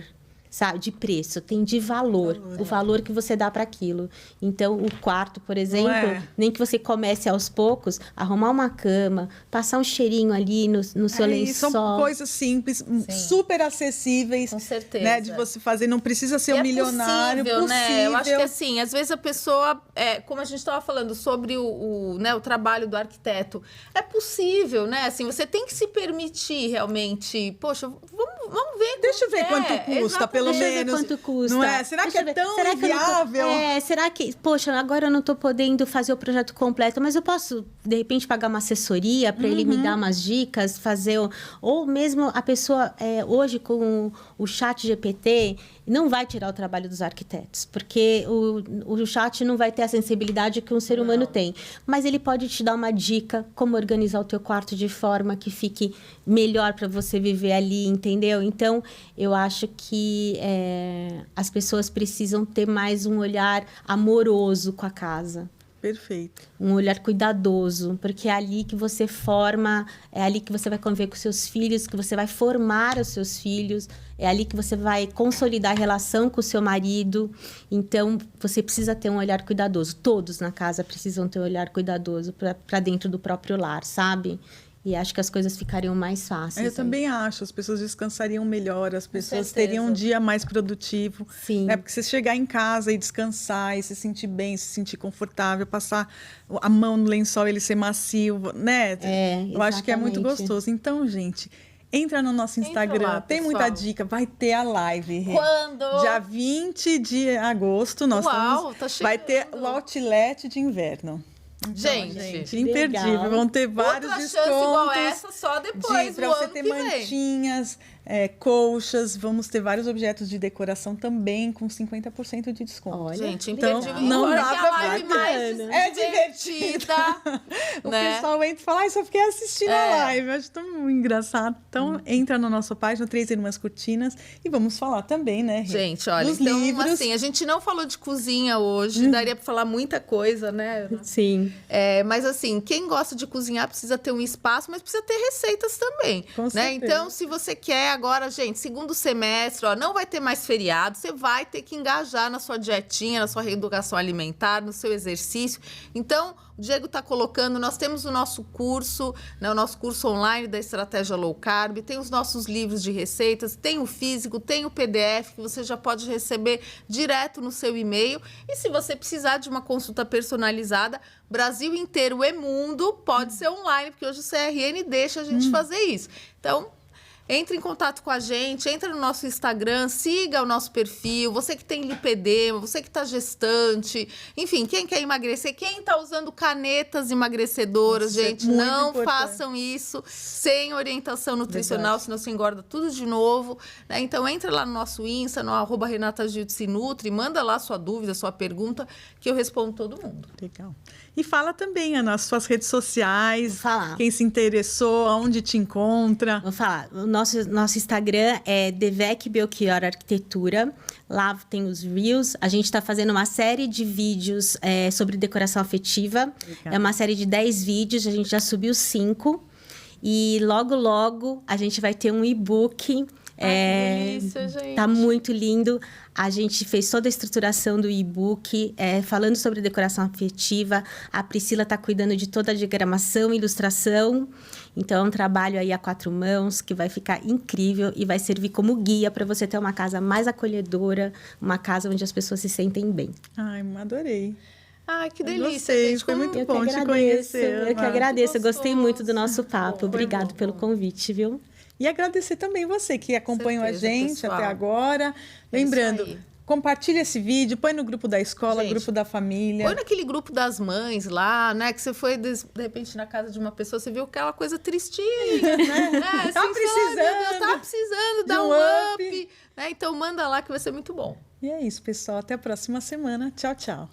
sabe? De preço, tem de valor. O valor que você dá para aquilo. Então, o quarto, por exemplo, nem que você comece aos poucos, arrumar uma cama, passar um cheirinho ali no seu lençol. São coisas simples, super acessíveis. Com certeza. Né, de você fazer, não precisa ser um milionário. Possível, né? Eu acho que assim, às vezes a pessoa, como a gente estava falando sobre o trabalho do arquiteto, é possível, né? Assim, você tem que se permitir realmente, poxa, vamos ver. Deixa eu ver quanto custa, pelo menos. Quanto custa. Não é? Será que é tão viável? Será que, poxa, agora eu não estou podendo fazer o projeto completo, mas eu posso, de repente, pagar uma assessoria para ele me dar umas dicas, fazer... Ou mesmo a pessoa, hoje, com o chat GPT, não vai tirar o trabalho dos arquitetos, porque o chat não vai ter a sensibilidade que um ser humano tem. Mas ele pode te dar uma dica como organizar o teu quarto de forma que fique melhor para você viver ali, entendeu? Então, eu acho que as pessoas precisam ter mais um olhar amoroso com a casa. Perfeito. Um olhar cuidadoso, porque é ali que você forma, é ali que você vai conviver com seus filhos, que você vai formar os seus filhos, é ali que você vai consolidar a relação com o seu marido. Então, você precisa ter um olhar cuidadoso. Todos na casa precisam ter um olhar cuidadoso para dentro do próprio lar, sabe? E acho que as coisas ficariam mais fáceis. Eu também acho. As pessoas descansariam melhor, as pessoas teriam um dia mais produtivo. Sim. Né? Porque você chegar em casa e descansar, e se sentir bem, se sentir confortável, passar a mão no lençol, ele ser macio, né? Eu acho que é muito gostoso. Então, gente... Entra no nosso Instagram, lá, tem muita dica, vai ter a live. Quando? Dia 20 de agosto, vai ter o Outlet de inverno. Então, gente, imperdível. Vão ter vários descontos. Outra chance igual essa só depois, para você ter mantinhas, colchas. Vamos ter vários objetos de decoração também com 50% de desconto. Olha, gente, então não dá pra live mais divertida. O pessoal entra e fala, só fiquei assistindo a live. Eu acho tão engraçado. Então, entra na nossa página, 3 Irmãs Cortinas, e vamos falar também, né, Rê? Gente, olha, dos então, livros. assim, a gente não falou de cozinha hoje, daria pra falar muita coisa, né? Sim. Mas assim, quem gosta de cozinhar precisa ter um espaço, mas precisa ter receitas também. Com né? certeza. Então, se você quer agora, gente, segundo semestre, não vai ter mais feriado, você vai ter que engajar na sua dietinha, na sua reeducação alimentar, no seu exercício. Então, o Diego está colocando, nós temos o nosso curso, né, o nosso curso online da Estratégia Low Carb, tem os nossos livros de receitas, tem o físico, tem o PDF, que você já pode receber direto no seu e-mail. E se você precisar de uma consulta personalizada, Brasil inteiro e mundo, pode ser online, porque hoje o CRN deixa a gente fazer isso. Então, entre em contato com a gente, entra no nosso Instagram, siga o nosso perfil. Você que tem lipedema, você que está gestante, enfim, quem quer emagrecer, quem está usando canetas emagrecedoras, gente, não façam isso sem orientação nutricional, senão você engorda tudo de novo, né? Então, entra lá no nosso Insta, no @RenataGildeSeNutri, manda lá sua dúvida, sua pergunta, que eu respondo todo mundo. Legal. E fala também, Ana, as suas redes sociais, Vou falar. Quem se interessou, aonde te encontra. Vou falar. O nosso Instagram é Devec Belchior Arquitetura. Lá tem os Reels. A gente está fazendo uma série de vídeos sobre decoração afetiva. Legal. É uma série de 10 vídeos. A gente já subiu 5. E logo, logo, a gente vai ter um e-book. Que delícia, gente. Tá muito lindo. A gente fez toda a estruturação do e-book, falando sobre decoração afetiva. A Priscila está cuidando de toda a diagramação e ilustração. Então, é um trabalho aí a 4 mãos que vai ficar incrível e vai servir como guia para você ter uma casa mais acolhedora, uma casa onde as pessoas se sentem bem. Ai, adorei. Ai, que Eu delícia, gostei, gente. foi muito Eu bom que te agradeço, conhecer, eu que Ana. agradeço. Eu gostei muito do nosso Foi papo. Obrigado pelo convite, viu? E agradecer também você que acompanhou Certeza, a gente pessoal. até agora. É Lembrando, isso aí. compartilha esse vídeo, põe no grupo da escola, Gente, grupo da família. Põe naquele grupo das mães lá, né? Que você foi, de repente, na casa de uma pessoa, você viu aquela coisa tristinha, né? Tá precisando Tá precisando de dar um um up. up. Né? Então, manda lá que vai ser muito bom. E é isso, pessoal. Até a próxima semana. Tchau, tchau.